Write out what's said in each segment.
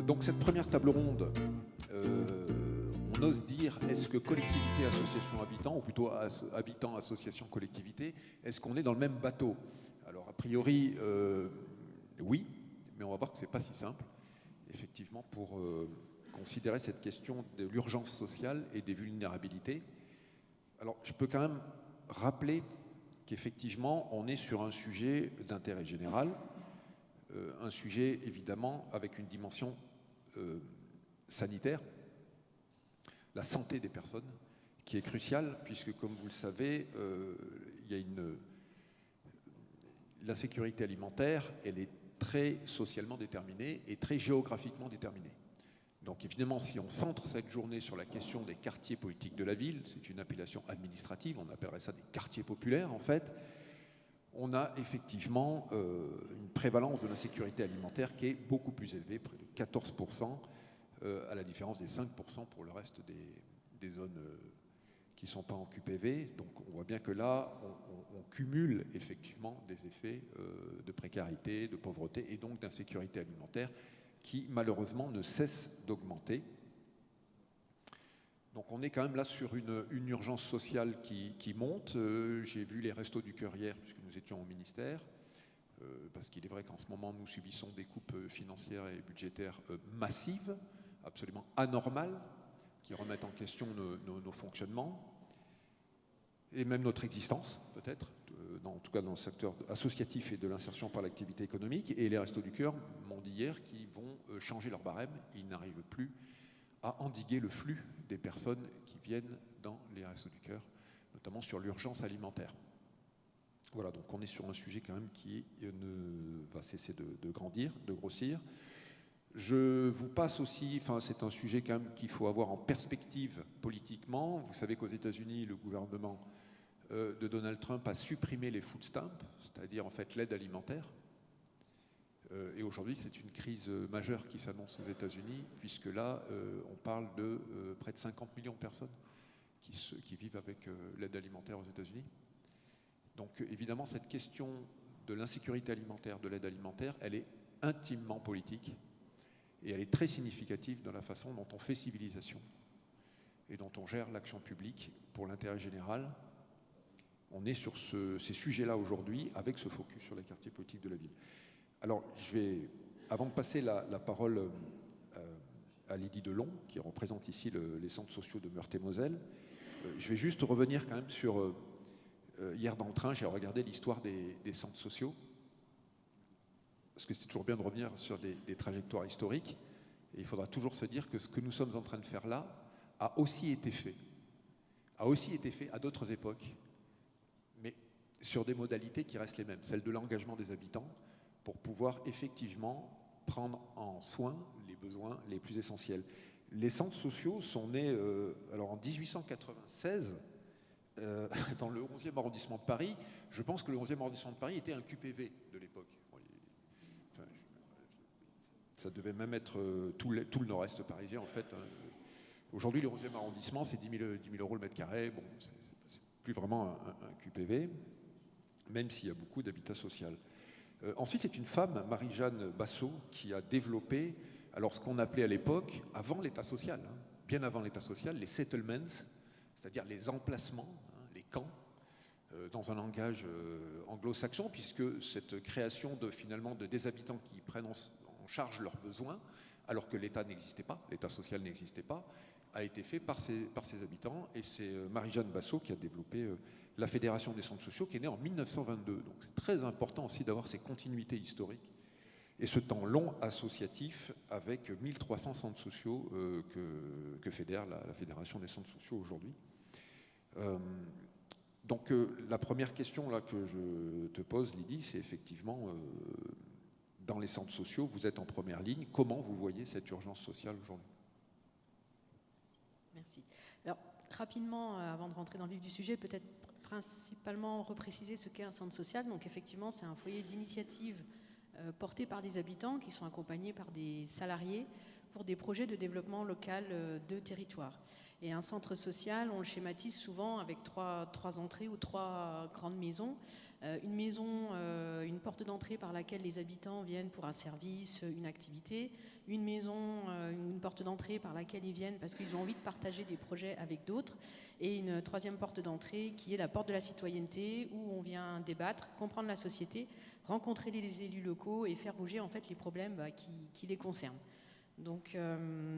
Donc cette première table ronde, on ose dire, est-ce que collectivité, association, habitants, ou plutôt habitants, association, collectivité, est-ce qu'on est dans le même bateau? Alors a priori, oui, mais on va voir que ce n'est pas si simple, effectivement, pour considérer cette question de l'urgence sociale et des vulnérabilités. Alors je peux quand même rappeler qu'effectivement, on est sur un sujet d'intérêt général, un sujet évidemment avec une dimension sanitaire, la santé des personnes, qui est cruciale, puisque comme vous le savez, il y a l'insécurité alimentaire, elle est très socialement déterminée et très géographiquement déterminée. Donc évidemment, si on centre cette journée sur la question des quartiers politiques de la ville, c'est une appellation administrative, on appellerait ça des quartiers populaires en fait, on a effectivement une prévalence de l'insécurité alimentaire qui est beaucoup plus élevée, près de 14%, à la différence des 5% pour le reste des zones qui ne sont pas en QPV. Donc on voit bien que là, on cumule effectivement des effets de précarité, de pauvreté et donc d'insécurité alimentaire qui malheureusement ne cessent d'augmenter. Donc on est quand même là sur une urgence sociale qui monte. J'ai vu les Restos du Cœur hier, puisque nous étions au ministère, parce qu'il est vrai qu'en ce moment, nous subissons des coupes financières et budgétaires massives, absolument anormales, qui remettent en question nos fonctionnements, et même notre existence, peut-être, en tout cas dans le secteur associatif et de l'insertion par l'activité économique. Et les Restos du Cœur m'ont dit hier qu'ils vont changer leur barème. Ils n'arrivent plus à endiguer le flux des personnes qui viennent dans les Restos du Cœur, notamment sur l'urgence alimentaire. Voilà, donc on est sur un sujet quand même qui ne va cesser de grandir, de grossir. Je vous passe aussi, enfin c'est un sujet quand même qu'il faut avoir en perspective politiquement. Vous savez qu'aux États-Unis, le gouvernement de Donald Trump a supprimé les food stamps, c'est-à-dire en fait l'aide alimentaire. Et aujourd'hui, c'est une crise majeure qui s'annonce aux États-Unis, puisque là, on parle de près de 50 millions de personnes qui vivent avec l'aide alimentaire aux États-Unis. Donc évidemment, cette question de l'insécurité alimentaire, de l'aide alimentaire, elle est intimement politique et elle est très significative dans la façon dont on fait civilisation et dont on gère l'action publique pour l'intérêt général. On est sur ces sujets-là aujourd'hui avec ce focus sur les quartiers politiques de la ville. Alors, avant de passer la parole à Lydie Delon, qui représente ici les centres sociaux de Meurthe-et-Moselle, je vais juste revenir quand même sur... hier dans le train, j'ai regardé l'histoire des centres sociaux, parce que c'est toujours bien de revenir sur des trajectoires historiques, et il faudra toujours se dire que ce que nous sommes en train de faire là a aussi été fait à d'autres époques, mais sur des modalités qui restent les mêmes, celles de l'engagement des habitants, pour pouvoir effectivement prendre en soin les besoins les plus essentiels. Les centres sociaux sont nés alors en 1896 dans le 11e arrondissement de Paris. Je pense que le 11e arrondissement de Paris était un QPV de l'époque. Enfin, ça devait même être tout le nord-est parisien en fait. Aujourd'hui, le 11e arrondissement, c'est 10 000 euros le mètre carré. Bon, c'est plus vraiment un QPV, même s'il y a beaucoup d'habitat social. Ensuite, c'est une femme, Marie-Jeanne Bassot, qui a développé alors ce qu'on appelait à l'époque, avant l'État social, bien avant l'État social, les settlements, c'est-à-dire les emplacements, les camps, dans un langage anglo-saxon, puisque cette création finalement des habitants qui prennent en charge leurs besoins, alors que l'État n'existait pas, l'État social n'existait pas, a été fait par ces habitants. Et c'est Marie-Jeanne Bassot qui a développé la Fédération des centres sociaux, qui est née en 1922. Donc c'est très important aussi d'avoir ces continuités historiques et ce temps long associatif avec 1300 centres sociaux que fédère la Fédération des centres sociaux aujourd'hui. Donc la première question là, que je te pose, Lydie, c'est effectivement, dans les centres sociaux, vous êtes en première ligne. Comment vous voyez cette urgence sociale aujourd'hui ? Merci. Alors, rapidement, avant de rentrer dans le vif du sujet, peut-être principalement repréciser ce qu'est un centre social. Donc, effectivement, c'est un foyer d'initiative porté par des habitants qui sont accompagnés par des salariés pour des projets de développement local de territoire. Et un centre social, on le schématise souvent avec trois entrées ou 3 grandes maisons. Une maison, une porte d'entrée par laquelle les habitants viennent pour un service, une activité. Une maison, une porte d'entrée par laquelle ils viennent parce qu'ils ont envie de partager des projets avec d'autres. Et une 3e porte d'entrée qui est la porte de la citoyenneté, où on vient débattre, comprendre la société, rencontrer les élus locaux et faire bouger en fait les problèmes qui les concernent. Donc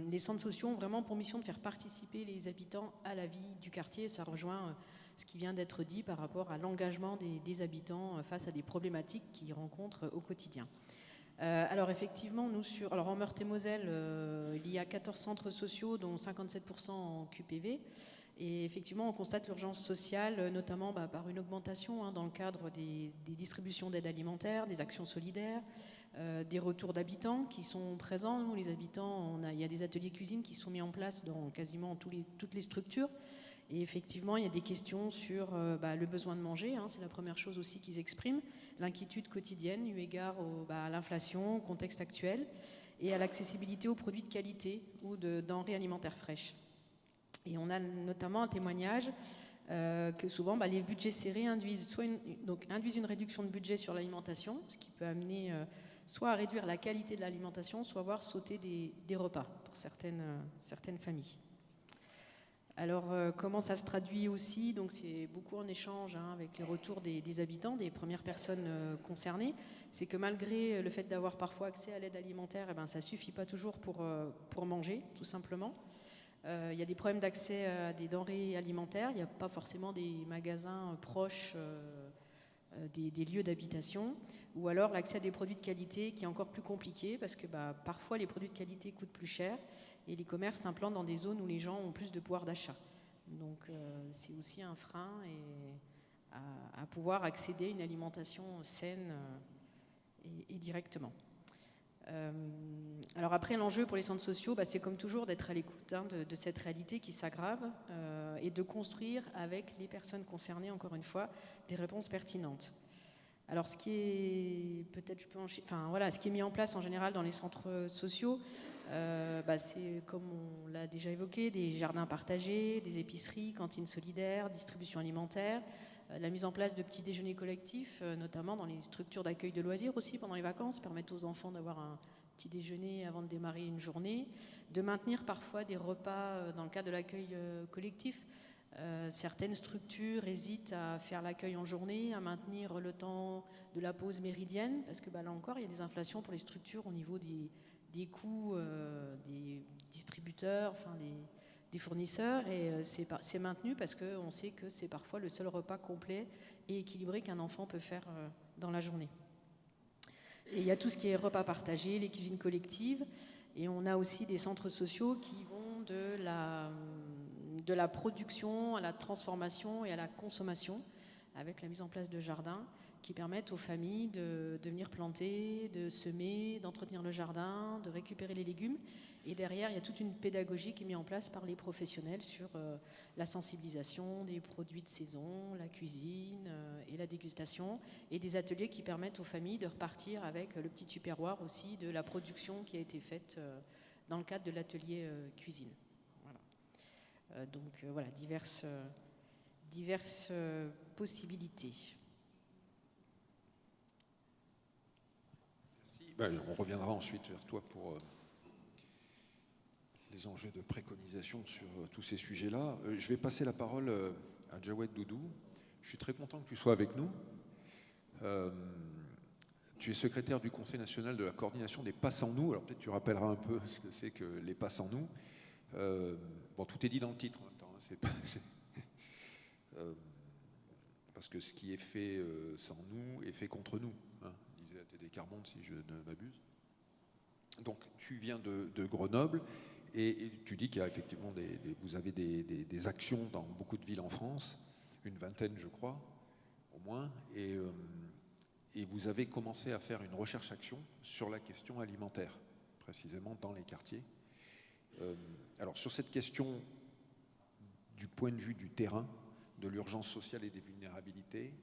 les centres sociaux ont vraiment pour mission de faire participer les habitants à la vie du quartier. Ça rejoint ce qui vient d'être dit par rapport à l'engagement des habitants face à des problématiques qu'ils rencontrent au quotidien. Alors effectivement, en Meurthe-et-Moselle, il y a 14 centres sociaux, dont 57% en QPV. Et effectivement, on constate l'urgence sociale, notamment par une augmentation dans le cadre des distributions d'aide alimentaire, des actions solidaires, des retours d'habitants qui sont présents. Nous, les habitants, il y a des ateliers cuisine qui sont mis en place dans quasiment toutes les structures. Et effectivement, il y a des questions sur le besoin de manger, c'est la première chose aussi qu'ils expriment, l'inquiétude quotidienne eu égard à l'inflation, au contexte actuel, et à l'accessibilité aux produits de qualité ou de denrées alimentaires fraîches. Et on a notamment un témoignage que souvent les budgets serrés induisent une réduction de budget sur l'alimentation, ce qui peut amener soit à réduire la qualité de l'alimentation, soit à voir sauter des repas pour certaines familles. Alors, comment ça se traduit aussi? Donc, c'est beaucoup en échange avec les retours des habitants, des premières personnes concernées. C'est que malgré le fait d'avoir parfois accès à l'aide alimentaire, ça ne suffit pas toujours pour manger, tout simplement. Il y a des problèmes d'accès à des denrées alimentaires. Il n'y a pas forcément des magasins proches des lieux d'habitation. Ou alors l'accès à des produits de qualité qui est encore plus compliqué parce que parfois les produits de qualité coûtent plus cher et les commerces s'implantent dans des zones où les gens ont plus de pouvoir d'achat. Donc c'est aussi un frein à pouvoir accéder à une alimentation saine et directement. Alors après, l'enjeu pour les centres sociaux, c'est comme toujours d'être à l'écoute de cette réalité qui s'aggrave et de construire avec les personnes concernées, encore une fois, des réponses pertinentes. Alors ce qui est ce qui est mis en place en général dans les centres sociaux, c'est comme on l'a déjà évoqué, des jardins partagés, des épiceries, cantines solidaires, distribution alimentaire, la mise en place de petits déjeuners collectifs, notamment dans les structures d'accueil de loisirs aussi pendant les vacances, permettre aux enfants d'avoir un petit déjeuner avant de démarrer une journée, de maintenir parfois des repas dans le cadre de l'accueil collectif. Certaines structures hésitent à faire l'accueil en journée, à maintenir le temps de la pause méridienne, parce que là encore, il y a des inflations pour les structures au niveau des coûts des distributeurs, des fournisseurs, et c'est maintenu parce qu'on sait que c'est parfois le seul repas complet et équilibré qu'un enfant peut faire dans la journée. Et il y a tout ce qui est repas partagés, les cuisines collectives, et on a aussi des centres sociaux qui vont de la production à la transformation et à la consommation, avec la mise en place de jardins qui permettent aux familles de venir planter, de semer, d'entretenir le jardin, de récupérer les légumes. Et derrière, il y a toute une pédagogie qui est mise en place par les professionnels sur la sensibilisation des produits de saison, la cuisine et la dégustation, et des ateliers qui permettent aux familles de repartir avec le petit tupperware aussi de la production qui a été faite dans le cadre de l'atelier cuisine. Voilà. Donc voilà, diverses possibilités. Merci. On reviendra ensuite vers toi pour les enjeux de préconisation sur tous ces sujets-là. Je vais passer la parole à Jawed Doudou. Je suis très content que tu sois avec nous. Tu es secrétaire du Conseil national de la coordination des Pass en nous. Alors peut-être tu rappelleras un peu ce que c'est que les Pass en nous. Tout est dit dans le titre en même temps. Parce que ce qui est fait sans nous est fait contre nous, disait ATD Carbone si je ne m'abuse. Donc tu viens de Grenoble et tu dis qu'il y a effectivement vous avez des actions dans beaucoup de villes en France, une vingtaine je crois, au moins, et vous avez commencé à faire une recherche-action sur la question alimentaire, précisément dans les quartiers. Alors sur cette question du point de vue du terrain, de l'urgence sociale et des vulnérabilités,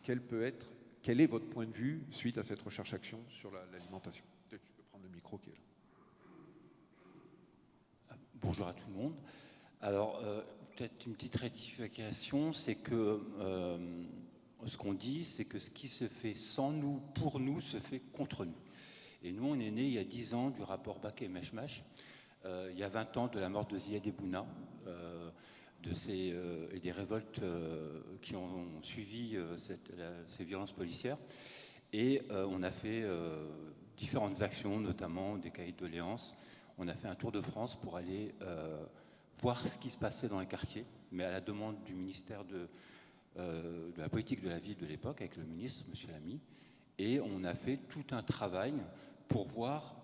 quel est votre point de vue suite à cette recherche-action sur l'alimentation? Peut-être que je peux prendre le micro qui est là. Bonjour à tout le monde. Alors, peut-être une petite rectification, c'est que ce qu'on dit, c'est que ce qui se fait sans nous, pour nous, se fait contre nous. Et nous, on est nés il y a 10 ans du rapport Baquet-Meshmash, il y a 20 ans de la mort de Ziad Ebouna, et des révoltes qui ont suivi ces violences policières. Et on a fait différentes actions, notamment des cahiers de doléances. On a fait un tour de France pour aller voir ce qui se passait dans les quartiers, mais à la demande du ministère de la politique de la ville de l'époque, avec le ministre, M. Lamy. Et on a fait tout un travail pour voir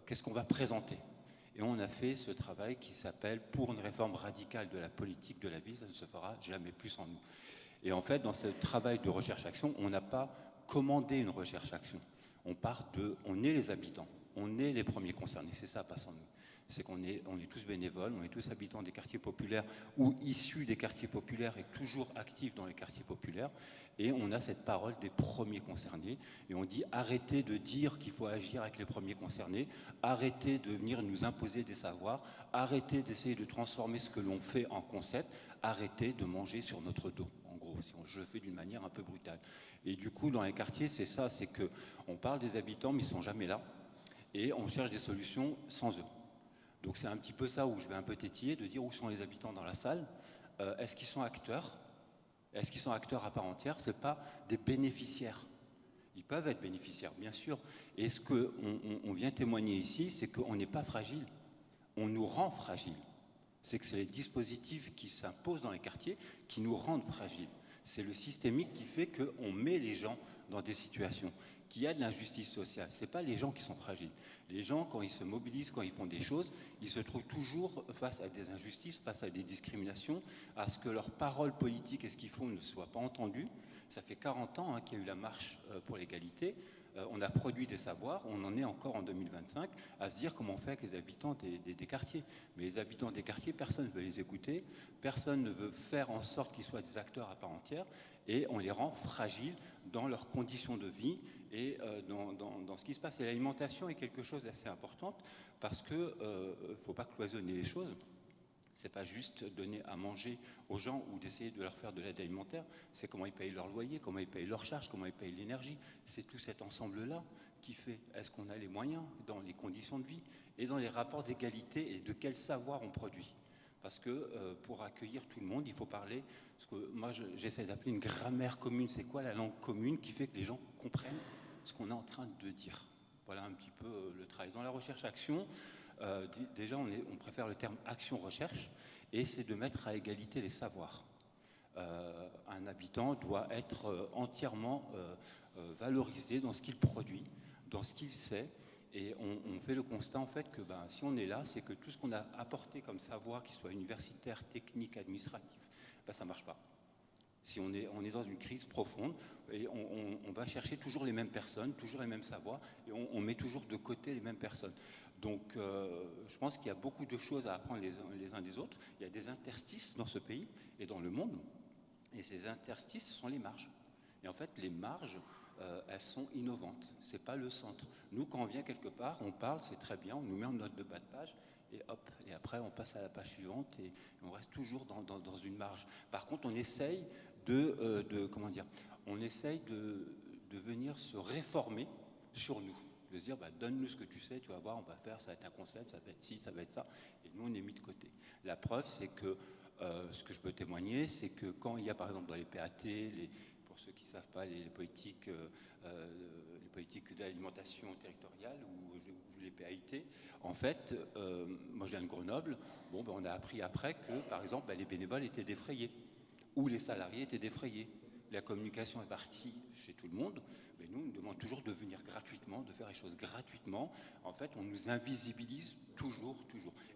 qu'est-ce qu'on va présenter. Et on a fait ce travail qui s'appelle « Pour une réforme radicale de la politique de la ville, ça ne se fera jamais plus sans nous ». Et en fait, dans ce travail de recherche-action, on n'a pas commandé une recherche-action. On est les habitants, on est les premiers concernés, c'est ça, pas sans nous. C'est qu'on est tous bénévoles, on est tous habitants des quartiers populaires ou issus des quartiers populaires et toujours actifs dans les quartiers populaires. Et on a cette parole des premiers concernés. Et on dit arrêtez de dire qu'il faut agir avec les premiers concernés, arrêtez de venir nous imposer des savoirs, arrêtez d'essayer de transformer ce que l'on fait en concept, arrêtez de manger sur notre dos. En gros, je le fais d'une manière un peu brutale. Et du coup, dans les quartiers, c'est ça, c'est qu'on parle des habitants, mais ils ne sont jamais là. Et on cherche des solutions sans eux. Donc c'est un petit peu ça où je vais un peu tétiller, de dire où sont les habitants dans la salle. Est-ce qu'ils sont acteurs? Est-ce qu'ils sont acteurs à part entière? Ce n'est pas des bénéficiaires. Ils peuvent être bénéficiaires, bien sûr. Et ce qu'on vient témoigner ici, c'est qu'on n'est pas fragile. On nous rend fragiles. C'est que c'est les dispositifs qui s'imposent dans les quartiers qui nous rendent fragiles. C'est le systémique qui fait qu'on met les gens dans des situations, qu'il y a de l'injustice sociale. Ce n'est pas les gens qui sont fragiles. Les gens, quand ils se mobilisent, quand ils font des choses, ils se trouvent toujours face à des injustices, face à des discriminations, à ce que leurs paroles politiques et ce qu'ils font ne soient pas entendues. Ça fait 40 ans qu'il y a eu la marche pour l'égalité. On a produit des savoirs, on en est encore en 2025 à se dire comment on fait avec les habitants des quartiers. Mais les habitants des quartiers, personne ne veut les écouter, personne ne veut faire en sorte qu'ils soient des acteurs à part entière, et on les rend fragiles dans leurs conditions de vie et dans ce qui se passe. Et l'alimentation est quelque chose d'assez important parce qu'il ne faut pas cloisonner les choses. Ce n'est pas juste donner à manger aux gens ou d'essayer de leur faire de l'aide alimentaire, c'est comment ils payent leur loyer, comment ils payent leurs charges, comment ils payent l'énergie. C'est tout cet ensemble-là qui fait, est-ce qu'on a les moyens dans les conditions de vie et dans les rapports d'égalité et de quel savoir on produit. Parce que pour accueillir tout le monde, il faut parler, ce que moi j'essaie d'appeler une grammaire commune. C'est quoi la langue commune qui fait que les gens comprennent ce qu'on est en train de dire? Voilà un petit peu le travail. Dans la recherche-action, déjà on préfère le terme action-recherche, et c'est de mettre à égalité les savoirs. Un habitant doit être entièrement valorisé dans ce qu'il produit, dans ce qu'il sait, et on fait le constat en fait que si on est là, c'est que tout ce qu'on a apporté comme savoir, qu'il soit universitaire, technique, administratif, ça ne marche pas. Si on est dans une crise profonde, et on va chercher toujours les mêmes personnes, toujours les mêmes savoirs, et on met toujours de côté les mêmes personnes. Donc je pense qu'il y a beaucoup de choses à apprendre les uns des autres. Il y a des interstices dans ce pays et dans le monde, et ces interstices sont les marges. Et en fait, les marges, elles sont innovantes. Ce n'est pas le centre. Nous, quand on vient quelque part, on parle, c'est très bien, on nous met en note de bas de page, et hop, et après on passe à la page suivante, et on reste toujours dans une marge. Par contre, on essaye on essaye de venir se réformer sur nous. De se dire, donne-nous ce que tu sais, tu vas voir, on va faire, ça va être un concept, ça va être ci, ça va être ça. Et nous, on est mis de côté. La preuve, c'est que, ce que je peux témoigner, c'est que quand il y a, par exemple, dans les PAT, pour ceux qui ne savent pas, les politiques d'alimentation territoriale ou les PAIT, en fait, moi, je viens de Grenoble, on a appris après que, par exemple, les bénévoles étaient défrayés, ou les salariés étaient défrayés. La communication est partie chez tout le monde, mais nous, on nous demande toujours de venir gratuitement, de faire les choses gratuitement. En fait, on nous invisibilise toujours.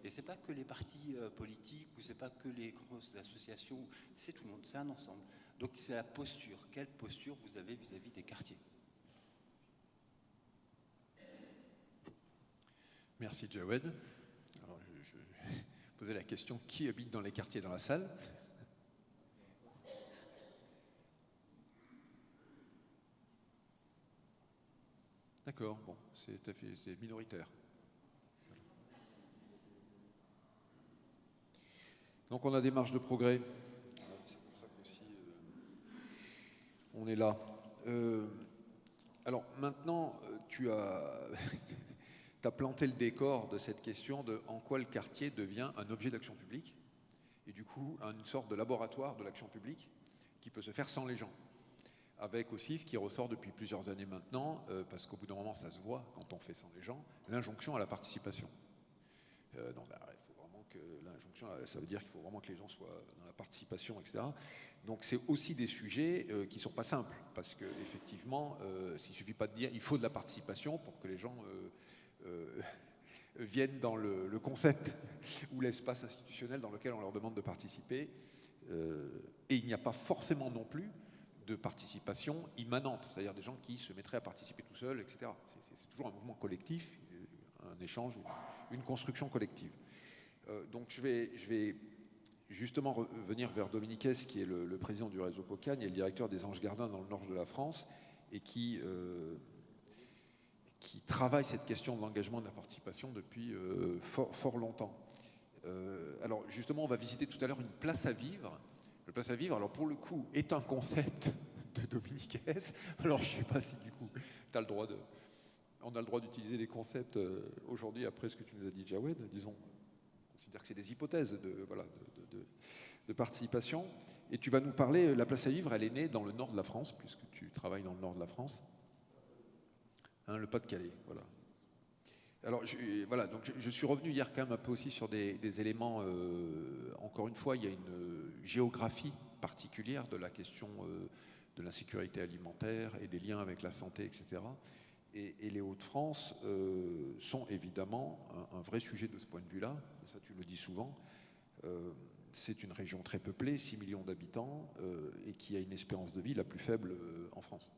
Et ce n'est pas que les partis politiques, ou ce n'est pas que les grosses associations, c'est tout le monde, c'est un ensemble. Donc c'est la posture. Quelle posture vous avez vis-à-vis des quartiers? Merci Jawed. Alors, je posais la question, qui habite dans les quartiers dans la salle? D'accord, c'est minoritaire. Donc on a des marges de progrès. C'est pour ça qu'aussi on est là. Alors maintenant, tu as planté le décor de cette question de en quoi le quartier devient un objet d'action publique et du coup une sorte de laboratoire de l'action publique qui peut se faire sans les gens. Avec aussi ce qui ressort depuis plusieurs années maintenant, parce qu'au bout d'un moment ça se voit quand on fait sans les gens, l'injonction à la participation. Donc il faut vraiment que l'injonction, ça veut dire qu'il faut vraiment que les gens soient dans la participation, etc. Donc c'est aussi des sujets qui ne sont pas simples, parce qu'effectivement, s'il ne suffit pas de dire il faut de la participation pour que les gens viennent dans le concept ou l'espace institutionnel dans lequel on leur demande de participer. Et il n'y a pas forcément non plus de participation immanente, c'est-à-dire des gens qui se mettraient à participer tout seuls, etc. C'est toujours un mouvement collectif, un échange, une construction collective. Donc je vais justement revenir vers Dominique Hess, qui est le président du réseau Cocagne et le directeur des Anges Gardins dans le nord de la France, et qui travaille cette question de l'engagement et de la participation depuis fort longtemps. Alors justement, on va visiter tout à l'heure une place à vivre. Le place à vivre, alors pour le coup, est un concept de Dominique Hess. Alors je ne sais pas si du coup, on a le droit d'utiliser des concepts aujourd'hui après ce que tu nous as dit, Jawed. Disons, on considère que c'est des hypothèses de participation. Et tu vas nous parler, la place à vivre, elle est née dans le nord de la France, puisque tu travailles dans le nord de la France. Hein, le Pas-de-Calais, voilà. Alors, donc je suis revenu hier quand même un peu aussi sur des éléments, encore une fois, il y a une géographie particulière de la question de l'insécurité alimentaire et des liens avec la santé, etc. Et les Hauts-de-France sont évidemment un vrai sujet de ce point de vue-là, ça tu le dis souvent. C'est une région très peuplée, 6 millions d'habitants, et qui a une espérance de vie la plus faible en France.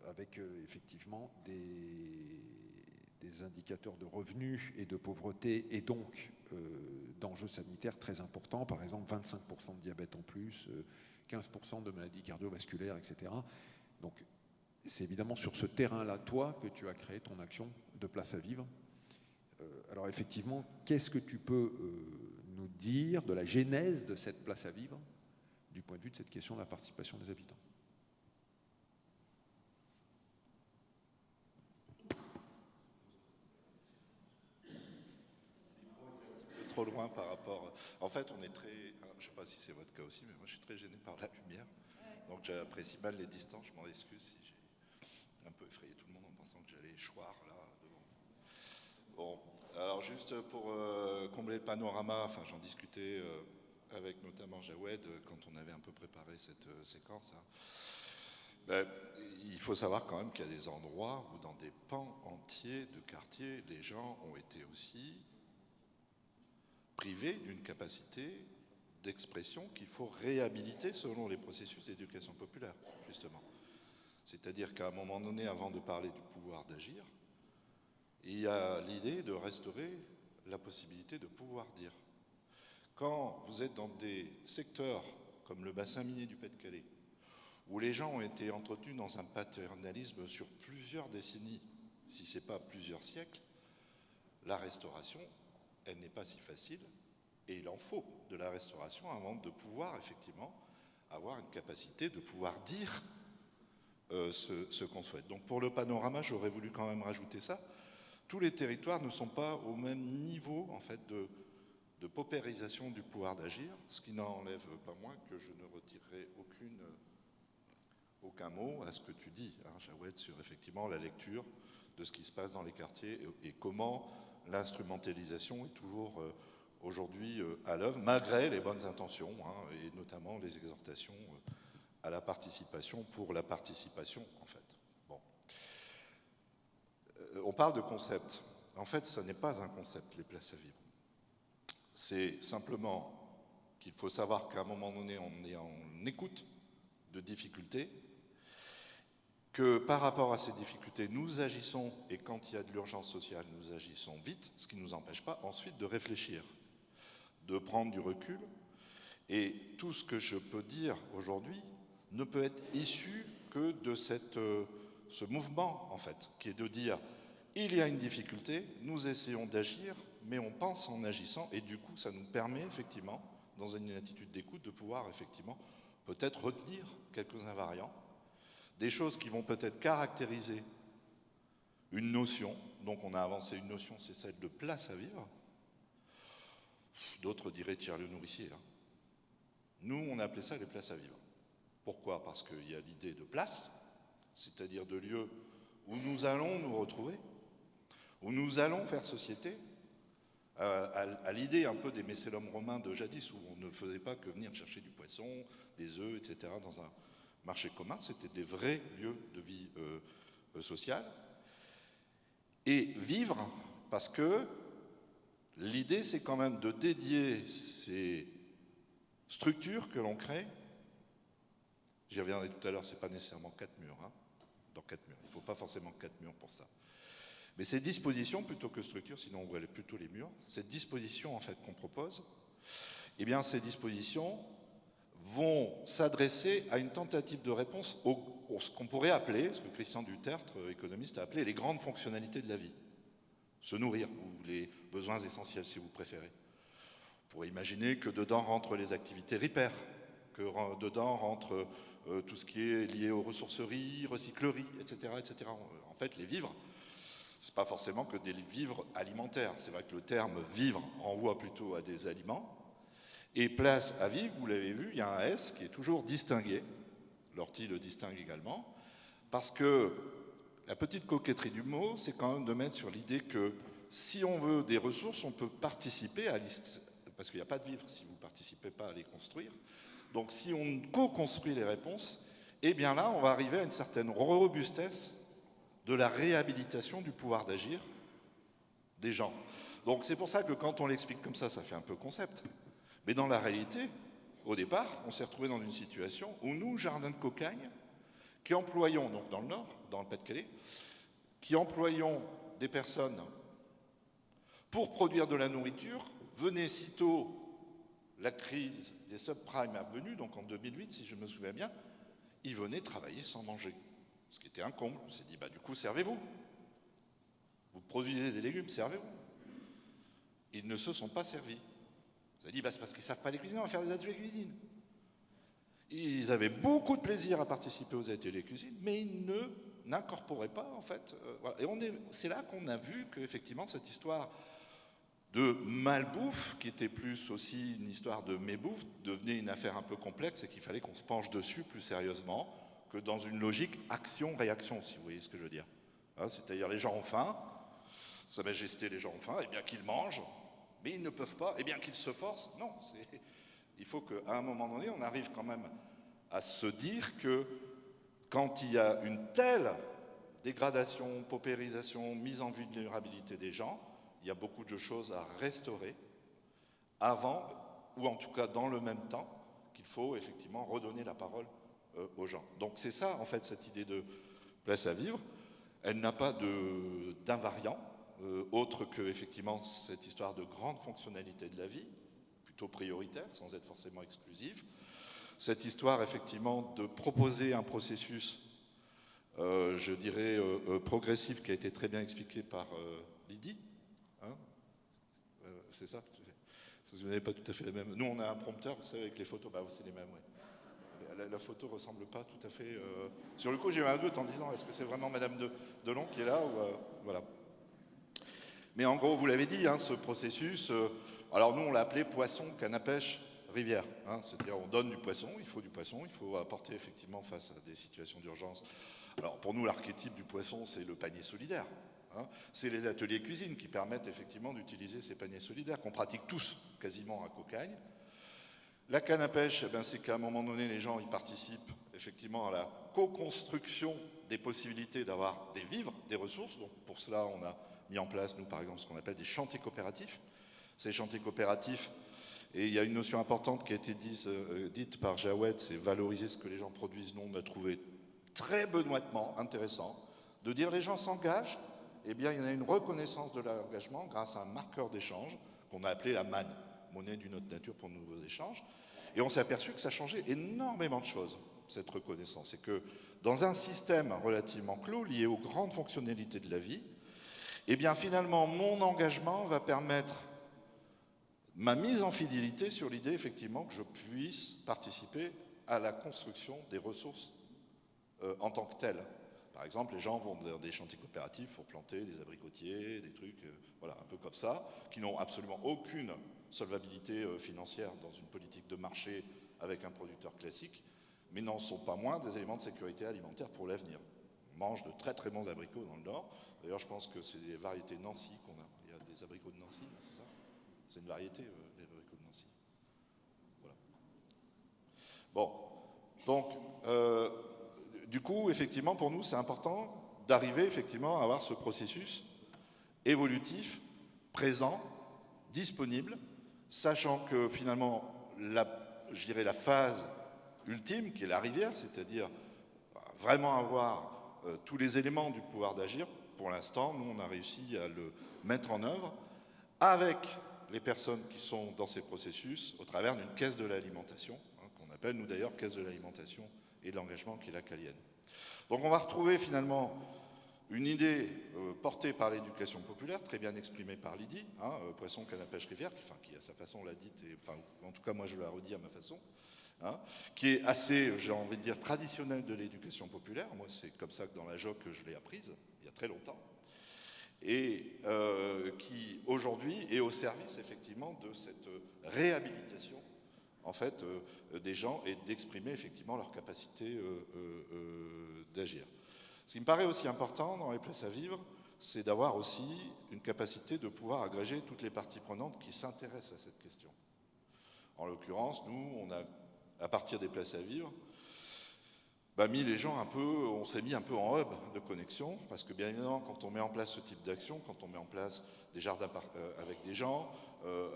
Avec effectivement des indicateurs de revenus et de pauvreté et donc d'enjeux sanitaires très importants, par exemple 25% de diabète en plus, 15% de maladies cardiovasculaires, etc. Donc c'est évidemment sur ce terrain-là, toi, que tu as créé ton action de place à vivre. Alors effectivement, qu'est-ce que tu peux nous dire de la genèse de cette place à vivre du point de vue de cette question de la participation des habitants ? Trop loin par rapport... En fait, on est très... Je ne sais pas si c'est votre cas aussi, mais moi je suis très gêné par la lumière. Donc j'apprécie mal les distances, je m'en excuse si j'ai un peu effrayé tout le monde en pensant que j'allais choir là devant vous. Bon, alors juste pour combler le panorama, enfin j'en discutais avec notamment Jawed quand on avait un peu préparé cette séquence. Il faut savoir quand même qu'il y a des endroits où dans des pans entiers de quartiers, les gens ont été aussi privés d'une capacité d'expression qu'il faut réhabiliter selon les processus d'éducation populaire, justement. C'est-à-dire qu'à un moment donné, avant de parler du pouvoir d'agir, il y a l'idée de restaurer la possibilité de pouvoir dire. Quand vous êtes dans des secteurs comme le bassin minier du Pas-de-Calais, où les gens ont été entretenus dans un paternalisme sur plusieurs décennies, si ce n'est pas plusieurs siècles, la restauration, elle n'est pas si facile, et il en faut de la restauration avant de pouvoir effectivement avoir une capacité de pouvoir dire ce qu'on souhaite. Donc pour le panorama, j'aurais voulu quand même rajouter ça. Tous les territoires ne sont pas au même niveau en fait de paupérisation du pouvoir d'agir, ce qui n'enlève pas moins que je ne retirerai aucun mot à ce que tu dis, hein, Jawed, sur effectivement la lecture de ce qui se passe dans les quartiers et comment l'instrumentalisation est toujours aujourd'hui à l'œuvre, malgré les bonnes intentions, hein, et notamment les exhortations à la participation pour la participation, en fait. Bon. On parle de concept. En fait, ce n'est pas un concept, les places à vivre. C'est simplement qu'il faut savoir qu'à un moment donné, on est en écoute de difficultés, que par rapport à ces difficultés, nous agissons, et quand il y a de l'urgence sociale, nous agissons vite, ce qui ne nous empêche pas ensuite de réfléchir, de prendre du recul. Et tout ce que je peux dire aujourd'hui ne peut être issu que de ce mouvement, en fait, qui est de dire, il y a une difficulté, nous essayons d'agir, mais on pense en agissant, et du coup, ça nous permet effectivement, dans une attitude d'écoute, de pouvoir effectivement peut-être retenir quelques invariants, des choses qui vont peut-être caractériser une notion. Donc on a avancé une notion, c'est celle de place à vivre. D'autres diraient tirer le nourricier. Hein. Nous, on a appelé ça les places à vivre. Pourquoi? Parce qu'il y a l'idée de place, c'est-à-dire de lieu où nous allons nous retrouver, où nous allons faire société, à l'idée un peu des mécellum romains de jadis, où on ne faisait pas que venir chercher du poisson, des œufs, etc., dans un marché commun. C'était des vrais lieux de vie sociale. Et vivre, parce que l'idée, c'est quand même de dédier ces structures que l'on crée. J'y reviendrai tout à l'heure, ce n'est pas nécessairement 4 murs, hein, dans 4 murs. Il ne faut pas forcément 4 murs pour ça. Mais ces dispositions, plutôt que structures, sinon on voit plutôt les murs, cette disposition en fait qu'on propose, eh bien ces dispositions vont s'adresser à une tentative de réponse ce qu'on pourrait appeler, ce que Christian Dutertre, économiste, a appelé les grandes fonctionnalités de la vie. Se nourrir, ou les besoins essentiels si vous préférez. On pourrait imaginer que dedans rentrent les activités repair, que dedans rentre tout ce qui est lié aux ressourceries, recycleries, etc., etc. En fait, les vivres, ce n'est pas forcément que des vivres alimentaires. C'est vrai que le terme vivre renvoie plutôt à des aliments. Et place à vivre, vous l'avez vu, il y a un S qui est toujours distingué. L'ortie le distingue également. Parce que la petite coquetterie du mot, c'est quand même de mettre sur l'idée que si on veut des ressources, on peut participer à parce qu'il n'y a pas de vivre si vous ne participez pas à les construire. Donc si on co-construit les réponses, eh bien là, on va arriver à une certaine robustesse de la réhabilitation du pouvoir d'agir des gens. Donc c'est pour ça que quand on l'explique comme ça fait un peu concept. Mais dans la réalité, au départ, on s'est retrouvé dans une situation où nous, Jardin de Cocagne, qui employons, donc dans le Nord, dans le Pas-de-Calais, qui employons des personnes pour produire de la nourriture, venait sitôt la crise des subprimes est venue, donc en 2008, si je me souviens bien, ils venaient travailler sans manger. Ce qui était un comble. On s'est dit, du coup, servez-vous. Vous produisez des légumes, servez-vous. Ils ne se sont pas servis. On a dit, c'est parce qu'ils ne savent pas les cuisiner, on va faire des ateliers cuisine. Ils avaient beaucoup de plaisir à participer aux ateliers cuisine, mais ils n'incorporaient pas, en fait. Voilà. Et c'est là qu'on a vu qu'effectivement, cette histoire de malbouffe, qui était plus aussi une histoire de mébouffe, devenait une affaire un peu complexe et qu'il fallait qu'on se penche dessus plus sérieusement que dans une logique action-réaction, si vous voyez ce que je veux dire. Hein, c'est-à-dire les gens ont faim, Sa Majesté, les gens ont faim, eh bien qu'ils mangent, mais ils ne peuvent pas, eh bien qu'ils se forcent. Non, il faut qu'à un moment donné, on arrive quand même à se dire que quand il y a une telle dégradation, paupérisation, mise en vulnérabilité des gens, il y a beaucoup de choses à restaurer avant, ou en tout cas dans le même temps, qu'il faut effectivement redonner la parole aux gens. Donc c'est ça, en fait, cette idée de place à vivre. Elle n'a pas d'invariant, autre que, effectivement, cette histoire de grande fonctionnalité de la vie, plutôt prioritaire, sans être forcément exclusive. Cette histoire, effectivement, de proposer un processus, je dirais, progressif, qui a été très bien expliqué par Lydie. Hein, c'est ça? Vous n'avez pas tout à fait les mêmes. Nous, on a un prompteur, vous savez, avec les photos, c'est les mêmes, oui. La photo ne ressemble pas tout à fait... Sur le coup, j'ai eu un doute en disant, est-ce que c'est vraiment Madame Delon qui est là ou, voilà. Mais en gros, vous l'avez dit, hein, ce processus... alors nous, on l'a appelé poisson, canne à pêche, rivière. Hein, c'est-à-dire, on donne du poisson, il faut apporter effectivement face à des situations d'urgence. Alors pour nous, l'archétype du poisson, c'est le panier solidaire. Hein, c'est les ateliers cuisine qui permettent effectivement d'utiliser ces paniers solidaires qu'on pratique tous quasiment à Cocagne. La canne à pêche, c'est qu'à un moment donné, les gens y participent effectivement à la co-construction des possibilités d'avoir des vivres, des ressources. Donc pour cela, on a mis en place, nous par exemple, ce qu'on appelle des chantiers coopératifs. Ces chantiers coopératifs, et il y a une notion importante qui a été dite par Jawed, c'est valoriser ce que les gens produisent. Nous, on a trouvé très benoîtement intéressant de dire les gens s'engagent, eh bien il y en a une reconnaissance de l'engagement grâce à un marqueur d'échange qu'on a appelé la manne, monnaie d'une autre nature pour de nouveaux échanges. Et on s'est aperçu que ça changeait énormément de choses, cette reconnaissance. C'est que dans un système relativement clos, lié aux grandes fonctionnalités de la vie, eh bien finalement mon engagement va permettre ma mise en fidélité sur l'idée effectivement que je puisse participer à la construction des ressources en tant que telles. Par exemple, les gens vont dans des chantiers coopératifs pour planter des abricotiers, des trucs voilà, un peu comme ça, qui n'ont absolument aucune solvabilité financière dans une politique de marché avec un producteur classique, mais n'en sont pas moins des éléments de sécurité alimentaire pour l'avenir. On mange de très très bons abricots dans le Nord. D'ailleurs, je pense que c'est des variétés Nancy qu'on a. Il y a des abricots de Nancy, c'est ça? C'est une variété, les abricots de Nancy. Voilà. Bon, donc, du coup, effectivement, pour nous, c'est important d'arriver effectivement à avoir ce processus évolutif, présent, disponible, sachant que finalement, je dirais la phase ultime, qui est la rivière, c'est-à-dire vraiment avoir tous les éléments du pouvoir d'agir, pour l'instant, nous, on a réussi à le mettre en œuvre avec les personnes qui sont dans ces processus au travers d'une caisse de l'alimentation, hein, qu'on appelle, nous d'ailleurs, caisse de l'alimentation et de l'engagement, qui est la Calienne. Donc on va retrouver finalement une idée portée par l'éducation populaire, très bien exprimée par Lydie, hein, poisson, canne à pêche, rivière, qui à sa façon l'a dite, et, enfin, en tout cas moi je la redis à ma façon, hein, qui est assez, j'ai envie de dire, traditionnelle de l'éducation populaire. Moi c'est comme ça que dans la JOC je l'ai apprise, il y a très longtemps, et qui aujourd'hui est au service effectivement de cette réhabilitation en fait des gens et d'exprimer effectivement leur capacité d'agir. Ce qui me paraît aussi important dans les places à vivre, c'est d'avoir aussi une capacité de pouvoir agréger toutes les parties prenantes qui s'intéressent à cette question. En l'occurrence, nous, on a, à partir des places à vivre, mis les gens un peu, on s'est mis un peu en hub de connexion, parce que bien évidemment, quand on met en place ce type d'action, quand on met en place des jardins avec des gens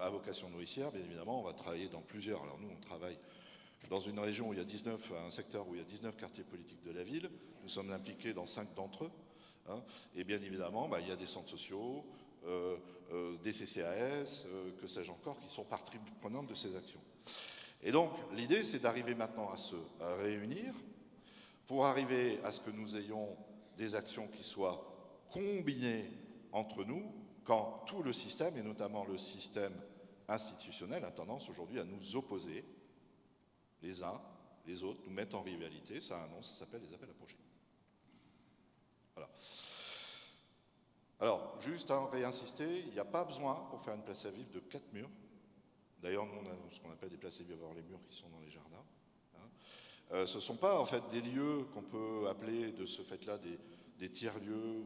à vocation nourricière, bien évidemment, on va travailler dans plusieurs. Alors nous, on travaille dans une région où il y a un secteur où il y a 19 quartiers politiques de la ville. Nous sommes impliqués dans 5 d'entre eux. Hein, et bien évidemment, il y a des centres sociaux, des CCAS, que sais-je encore, qui sont partie prenante de ces actions. Et donc, l'idée, c'est d'arriver maintenant à se réunir pour arriver à ce que nous ayons des actions qui soient combinées entre nous, quand tout le système, et notamment le système institutionnel, a tendance aujourd'hui à nous opposer les uns, les autres, nous mettre en rivalité. Ça a un nom, ça s'appelle les appels à projets. Voilà. Alors, juste à réinsister, il n'y a pas besoin, pour faire une place à vivre, de 4 murs. D'ailleurs, nous, on a ce qu'on appelle des places à vivre, avoir les murs qui sont dans les jardins. Hein. Ce ne sont pas, en fait, des lieux qu'on peut appeler, de ce fait-là, des tiers-lieux.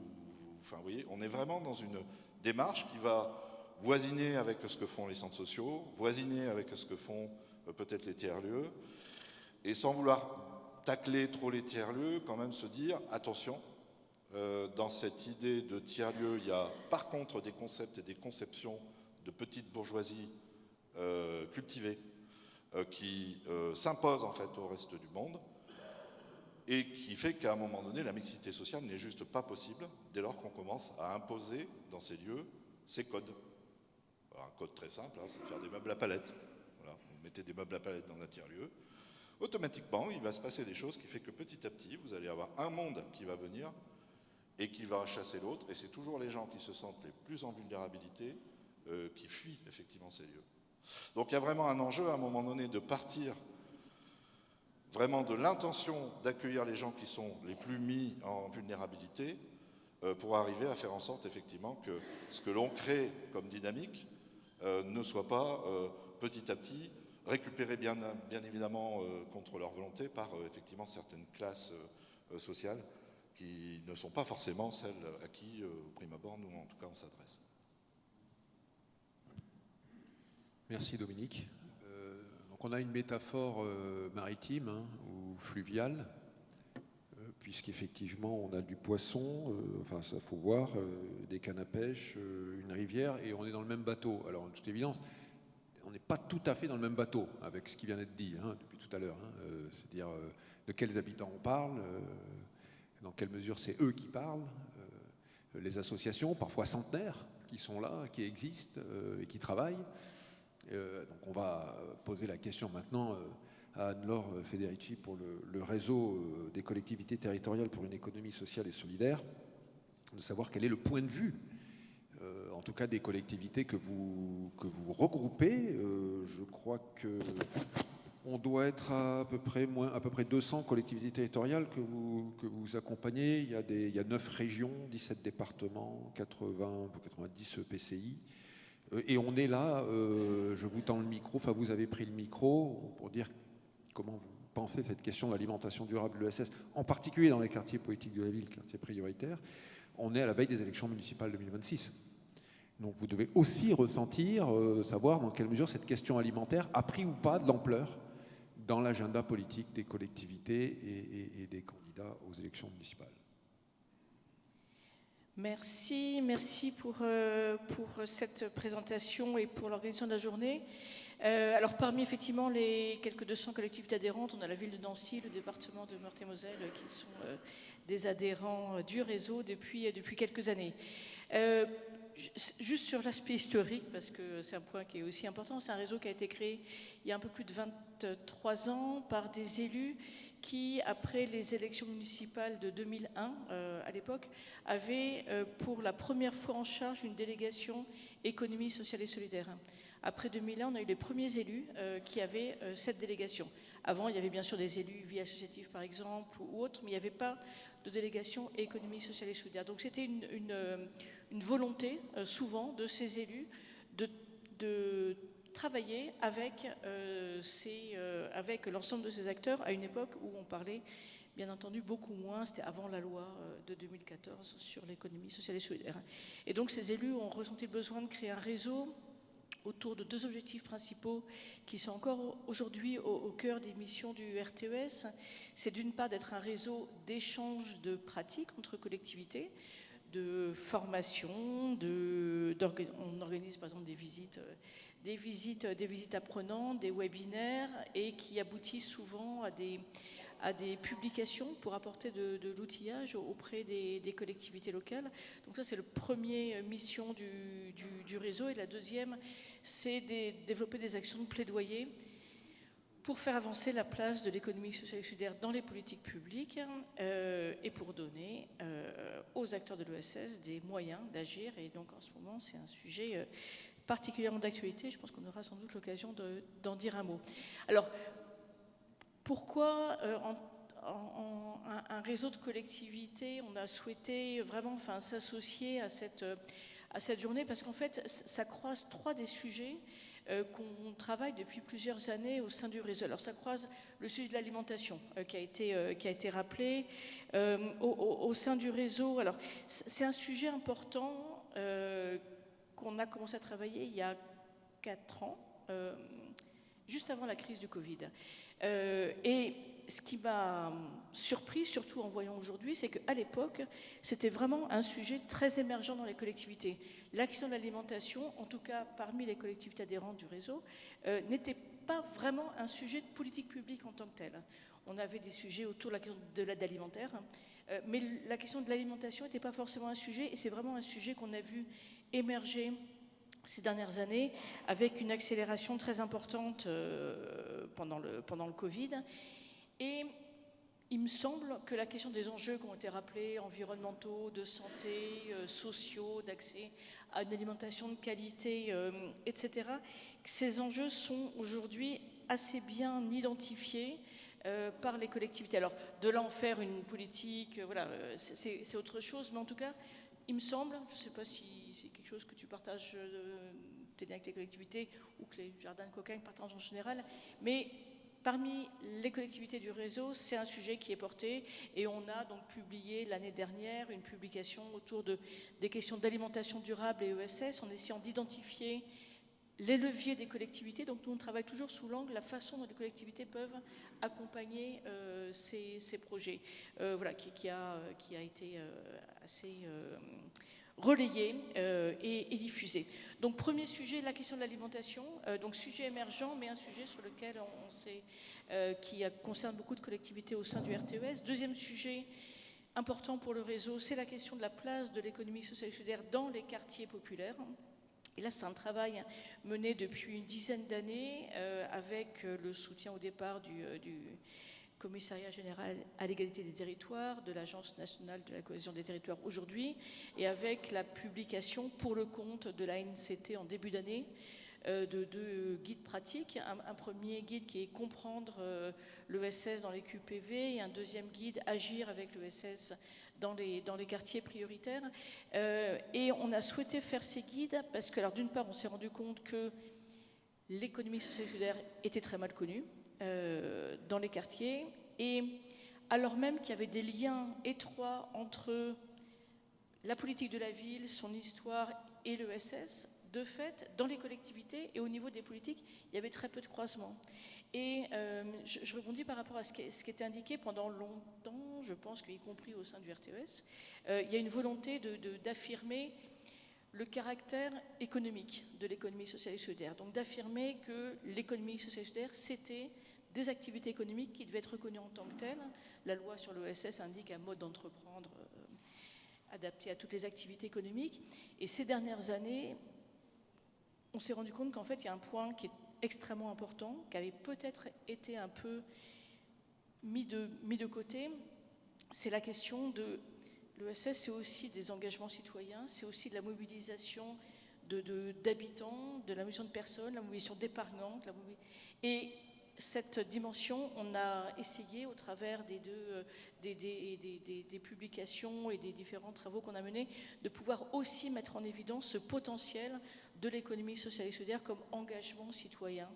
Enfin, vous voyez, on est vraiment dans une démarche qui va voisiner avec ce que font les centres sociaux, voisiner avec ce que font peut-être les tiers-lieux, et sans vouloir tacler trop les tiers-lieux, quand même se dire, attention, dans cette idée de tiers-lieux, il y a par contre des concepts et des conceptions de petite bourgeoisie cultivée qui s'imposent en fait au reste du monde, et qui fait qu'à un moment donné, la mixité sociale n'est juste pas possible dès lors qu'on commence à imposer dans ces lieux ces codes. Alors, un code très simple, hein, c'est de faire des meubles à palettes. Voilà, vous mettez des meubles à palettes dans un tiers-lieu, automatiquement, il va se passer des choses qui fait que petit à petit, vous allez avoir un monde qui va venir et qui va chasser l'autre, et c'est toujours les gens qui se sentent les plus en vulnérabilité qui fuient effectivement ces lieux. Donc il y a vraiment un enjeu à un moment donné de partir vraiment de l'intention d'accueillir les gens qui sont les plus mis en vulnérabilité pour arriver à faire en sorte effectivement que ce que l'on crée comme dynamique ne soit pas petit à petit récupéré bien évidemment contre leur volonté par effectivement certaines classes sociales qui ne sont pas forcément celles à qui, au prime abord, nous en tout cas on s'adresse. Merci Dominique. Donc on a une métaphore maritime ou fluviale, puisqu'effectivement on a du poisson, enfin ça faut voir, des cannes à pêche, une rivière, et on est dans le même bateau. Alors en toute évidence, on n'est pas tout à fait dans le même bateau avec ce qui vient d'être dit depuis tout à l'heure. C'est-à-dire de quels habitants on parle, dans quelle mesure c'est eux qui parlent, les associations, parfois centenaires, qui sont là, qui existent et qui travaillent. Donc on va poser la question maintenant à Anne-Laure Federici pour le réseau des collectivités territoriales pour une économie sociale et solidaire, de savoir quel est le point de vue en tout cas des collectivités que vous regroupez. Je crois que on doit être à peu près 200 collectivités territoriales que vous accompagnez. Il y a 9 régions, 17 départements, 80 ou 90 PCI. Et on est là, je vous tends le micro, enfin vous avez pris le micro pour dire comment vous pensez cette question de l'alimentation durable de l'ESS, en particulier dans les quartiers politiques de la ville, quartiers prioritaires. On est à la veille des élections municipales 2026. Donc vous devez aussi ressentir, savoir dans quelle mesure cette question alimentaire a pris ou pas de l'ampleur dans l'agenda politique des collectivités et des candidats aux élections municipales. Merci pour cette présentation et pour l'organisation de la journée. Alors parmi effectivement les quelques 200 collectivités adhérentes, on a la ville de Nancy, le département de Meurthe-et-Moselle qui sont des adhérents du réseau depuis quelques années. Juste sur l'aspect historique, parce que c'est un point qui est aussi important, c'est un réseau qui a été créé il y a un peu plus de 23 ans par des élus qui, après les élections municipales de 2001, à l'époque, avaient pour la première fois en charge une délégation économie sociale et solidaire. Après 2001, on a eu les premiers élus qui avaient cette délégation. Avant, il y avait bien sûr des élus vie associative, par exemple, ou autres, mais il n'y avait pas de délégation économie sociale et solidaire. Donc c'était une volonté, souvent, de ces élus de travailler avec l'ensemble de ces acteurs à une époque où on parlait, bien entendu, beaucoup moins, c'était avant la loi de 2014 sur l'économie sociale et solidaire. Et donc ces élus ont ressenti le besoin de créer un réseau autour de 2 objectifs principaux qui sont encore aujourd'hui au cœur des missions du RTES. C'est d'une part d'être un réseau d'échange de pratiques entre collectivités, de formation, on organise par exemple des visites apprenantes, des webinaires, et qui aboutissent souvent à des publications pour apporter de l'outillage auprès des collectivités locales. Donc ça, c'est la première mission du réseau. Et la deuxième, c'est de développer des actions de plaidoyer pour faire avancer la place de l'économie sociale et solidaire dans les politiques publiques et pour donner aux acteurs de l'ESS des moyens d'agir. Et donc en ce moment, c'est un sujet particulièrement d'actualité. Je pense qu'on aura sans doute l'occasion d'en dire un mot. Alors, pourquoi un réseau de collectivités, on a souhaité vraiment s'associer à cette journée, parce qu'en fait, ça croise 3 des sujets qu'on travaille depuis plusieurs années au sein du réseau. Alors ça croise le sujet de l'alimentation qui a été rappelé au sein du réseau. Alors c'est un sujet important qu'on a commencé à travailler il y a 4 ans, juste avant la crise du Covid. Et ce qui m'a surpris, surtout en voyant aujourd'hui, c'est qu'à l'époque, c'était vraiment un sujet très émergent dans les collectivités. L'action de l'alimentation, en tout cas parmi les collectivités adhérentes du réseau, n'était pas vraiment un sujet de politique publique en tant que tel. On avait des sujets autour de la question de l'aide alimentaire, mais la question de l'alimentation n'était pas forcément un sujet, et c'est vraiment un sujet qu'on a vu émerger ces dernières années, avec une accélération très importante pendant le Covid. Et il me semble que la question des enjeux qui ont été rappelés, environnementaux, de santé, sociaux, d'accès à une alimentation de qualité, etc., que ces enjeux sont aujourd'hui assez bien identifiés par les collectivités. Alors, de là en faire une politique, voilà, c'est autre chose, mais en tout cas, il me semble, je ne sais pas si c'est quelque chose que tu partages avec les collectivités ou que les jardins de Cocagne partagent en général, mais parmi les collectivités du réseau, c'est un sujet qui est porté, et on a donc publié l'année dernière une publication autour des questions d'alimentation durable et ESS, en essayant d'identifier les leviers des collectivités. Donc nous, on travaille toujours sous l'angle de la façon dont les collectivités peuvent accompagner ces projets, voilà, qui a été assez relayé et diffusé. Donc premier sujet, la question de l'alimentation, donc sujet émergent, mais un sujet sur lequel on sait qui concerne beaucoup de collectivités au sein du RTES. Deuxième sujet important pour le réseau, c'est la question de la place de l'économie sociale et solidaire dans les quartiers populaires. Et là, c'est un travail mené depuis une dizaine d'années avec le soutien au départ Commissariat général à l'égalité des territoires, de l'Agence nationale de la cohésion des territoires aujourd'hui, et avec la publication pour le compte de la NCT en début d'année de 2 guides pratiques. Un premier guide qui est comprendre l'ESS dans les QPV et un deuxième guide agir avec l'ESS dans les quartiers prioritaires. Et on a souhaité faire ces guides parce que, alors d'une part, on s'est rendu compte que l'économie sociale et solidaire était très mal connue dans les quartiers, et alors même qu'il y avait des liens étroits entre la politique de la ville, son histoire et l'ESS, de fait, dans les collectivités et au niveau des politiques, il y avait très peu de croisements. Et je rebondis par rapport à ce qui était indiqué pendant longtemps, je pense qu'y compris au sein du RTES, il y a une volonté d'affirmer le caractère économique de l'économie sociale et solidaire. Donc d'affirmer que l'économie sociale et solidaire, c'était des activités économiques qui devaient être reconnues en tant que telles. La loi sur l'ESS indique un mode d'entreprendre adapté à toutes les activités économiques. Et ces dernières années, on s'est rendu compte qu'en fait, il y a un point qui est extrêmement important, qui avait peut-être été un peu mis de côté, c'est la question de l'ESS, c'est aussi des engagements citoyens, c'est aussi de la mobilisation d'habitants, de la mobilisation de personnes, la mobilisation d'épargnants. Et cette dimension, on a essayé au travers des publications et des différents travaux qu'on a menés de pouvoir aussi mettre en évidence ce potentiel de l'économie sociale et solidaire comme engagement citoyen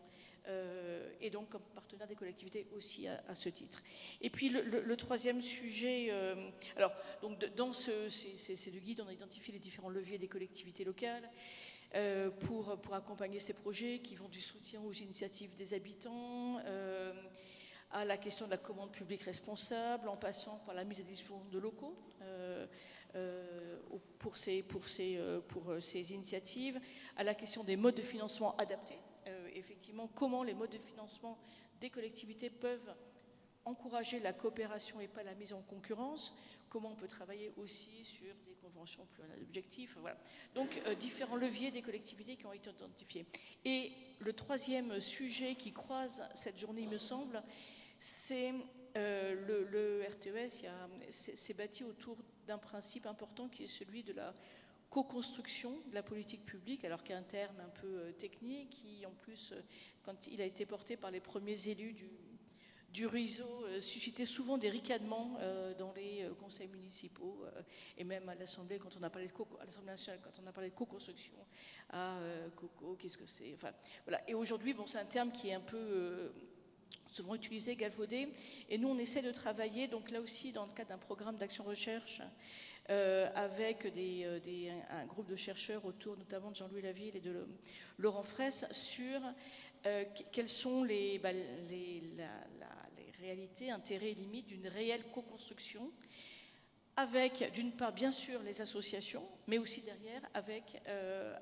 et donc comme partenaire des collectivités aussi à ce titre. Et puis le troisième sujet, alors donc dans ces 2 guides, on a identifié les différents leviers des collectivités locales pour accompagner ces projets qui vont du soutien aux initiatives des habitants, à la question de la commande publique responsable, en passant par la mise à disposition de locaux pour ces initiatives, à la question des modes de financement adaptés. Effectivement, comment les modes de financement des collectivités peuvent encourager la coopération et pas la mise en concurrence, comment on peut travailler aussi sur des conventions pluriannuelles d'objectifs, voilà. Donc différents leviers des collectivités qui ont été identifiés. Et le troisième sujet qui croise cette journée, il me semble, c'est le RTES s'est bâti autour d'un principe important qui est celui de la co-construction de la politique publique, alors qu'il y a un terme un peu technique qui, en plus, quand il a été porté par les premiers élus du réseau, suscitait souvent des ricanements dans les conseils municipaux et même à l'Assemblée, quand on a parlé de à l'Assemblée nationale, quand on a parlé de co-construction. Coco, qu'est-ce que c'est, enfin, voilà. Et aujourd'hui, bon, c'est un terme qui est un peu souvent utilisé, galvaudé, et nous, on essaie de travailler, donc là aussi, dans le cadre d'un programme d'action-recherche, avec un groupe de chercheurs autour notamment de Jean-Louis Laville et de Laurent Fraisse sur quelles sont les réalités, intérêts et limites d'une réelle co-construction avec, d'une part, bien sûr, les associations, mais aussi derrière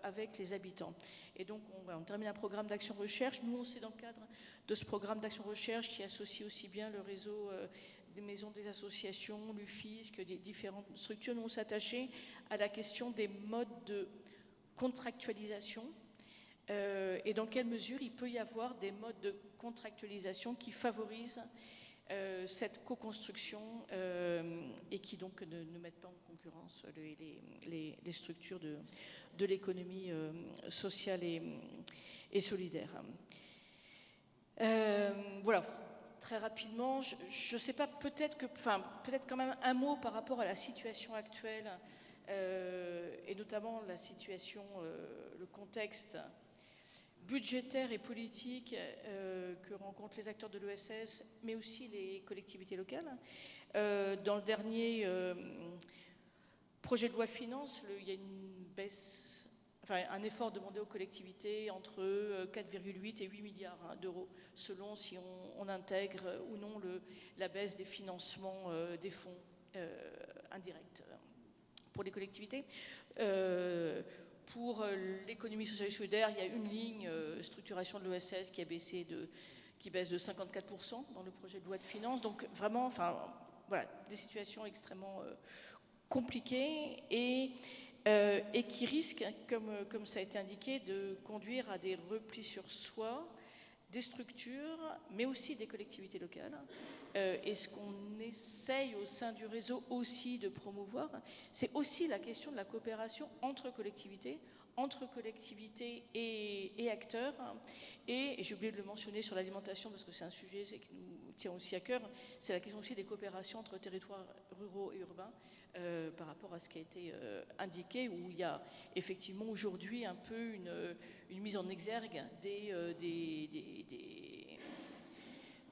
avec les habitants. Et donc, on termine un programme d'action-recherche. Nous, c'est dans le cadre de ce programme d'action-recherche qui associe aussi bien le réseau des maisons des associations, l'UFISC, des différentes structures. Nous, on s'attachait à la question des modes de contractualisation et dans quelle mesure il peut y avoir des modes de contractualisation qui favorisent cette co-construction et qui donc ne mettent pas en concurrence les structures de l'économie sociale et solidaire. Voilà. Très rapidement, je ne sais pas, peut-être quand même un mot par rapport à la situation actuelle et notamment la situation, le contexte budgétaire et politique que rencontrent les acteurs de l'ESS, mais aussi les collectivités locales. Dans le dernier projet de loi finances, il y a une baisse, enfin un effort demandé aux collectivités entre 4,8 et 8 milliards d'euros, selon si on intègre ou non la baisse des financements des fonds indirects pour les collectivités. Pour l'économie sociale et solidaire, il y a une ligne structuration de l'ESS qui baisse de 54% dans le projet de loi de finances. Donc vraiment, enfin voilà, des situations extrêmement compliquées et qui risquent, comme ça a été indiqué, de conduire à des replis sur soi des structures, mais aussi des collectivités locales. Et ce qu'on essaye au sein du réseau aussi de promouvoir, c'est aussi la question de la coopération entre collectivités et acteurs. Et j'ai oublié de le mentionner sur l'alimentation, parce que c'est un sujet qui nous tient aussi à cœur, c'est la question aussi des coopérations entre territoires ruraux et urbains, par rapport à ce qui a été indiqué, où il y a effectivement aujourd'hui un peu une mise en exergue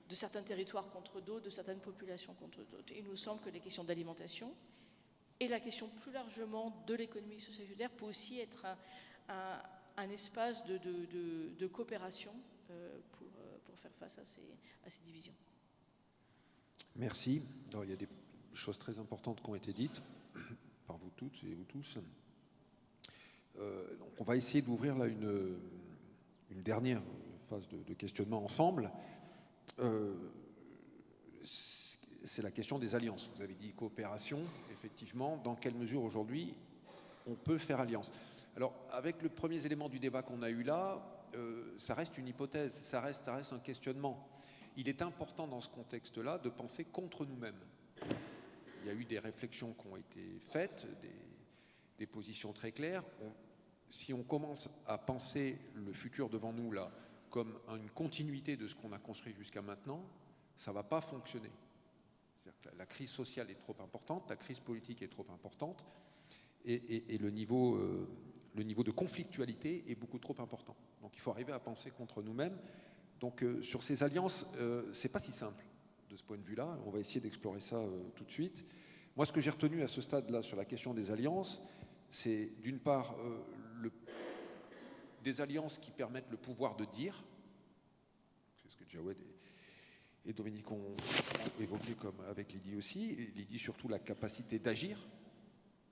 de certains territoires contre d'autres, de certaines populations contre d'autres. Il nous semble que les questions d'alimentation et la question plus largement de l'économie sociale et solidaire peut aussi être un espace de coopération pour faire face à ces divisions. Merci. Alors, il y a des choses très importantes qui ont été dites par vous toutes et vous tous. Donc on va essayer d'ouvrir là une dernière phase de questionnement ensemble. C'est la question des alliances. Vous avez dit coopération, effectivement. Dans quelle mesure aujourd'hui on peut faire alliance? Alors, avec le premier élément du débat qu'on a eu là, ça reste une hypothèse, ça reste un questionnement. Il est important dans ce contexte-là de penser contre nous-mêmes. Il y a eu des réflexions qui ont été faites, des positions très claires. Si on commence à penser le futur devant nous là comme une continuité de ce qu'on a construit jusqu'à maintenant, ça ne va pas fonctionner. C'est-à-dire que la crise sociale est trop importante, la crise politique est trop importante, et le niveau de conflictualité est beaucoup trop important. Donc il faut arriver à penser contre nous-mêmes. Donc sur ces alliances, c'est pas si simple de ce point de vue-là. On va essayer d'explorer ça tout de suite. Moi, ce que j'ai retenu à ce stade-là sur la question des alliances, c'est d'une part des alliances qui permettent le pouvoir de dire. C'est ce que Jawed et Dominique ont évoqué comme avec Lydie aussi. Et Lydie surtout la capacité d'agir.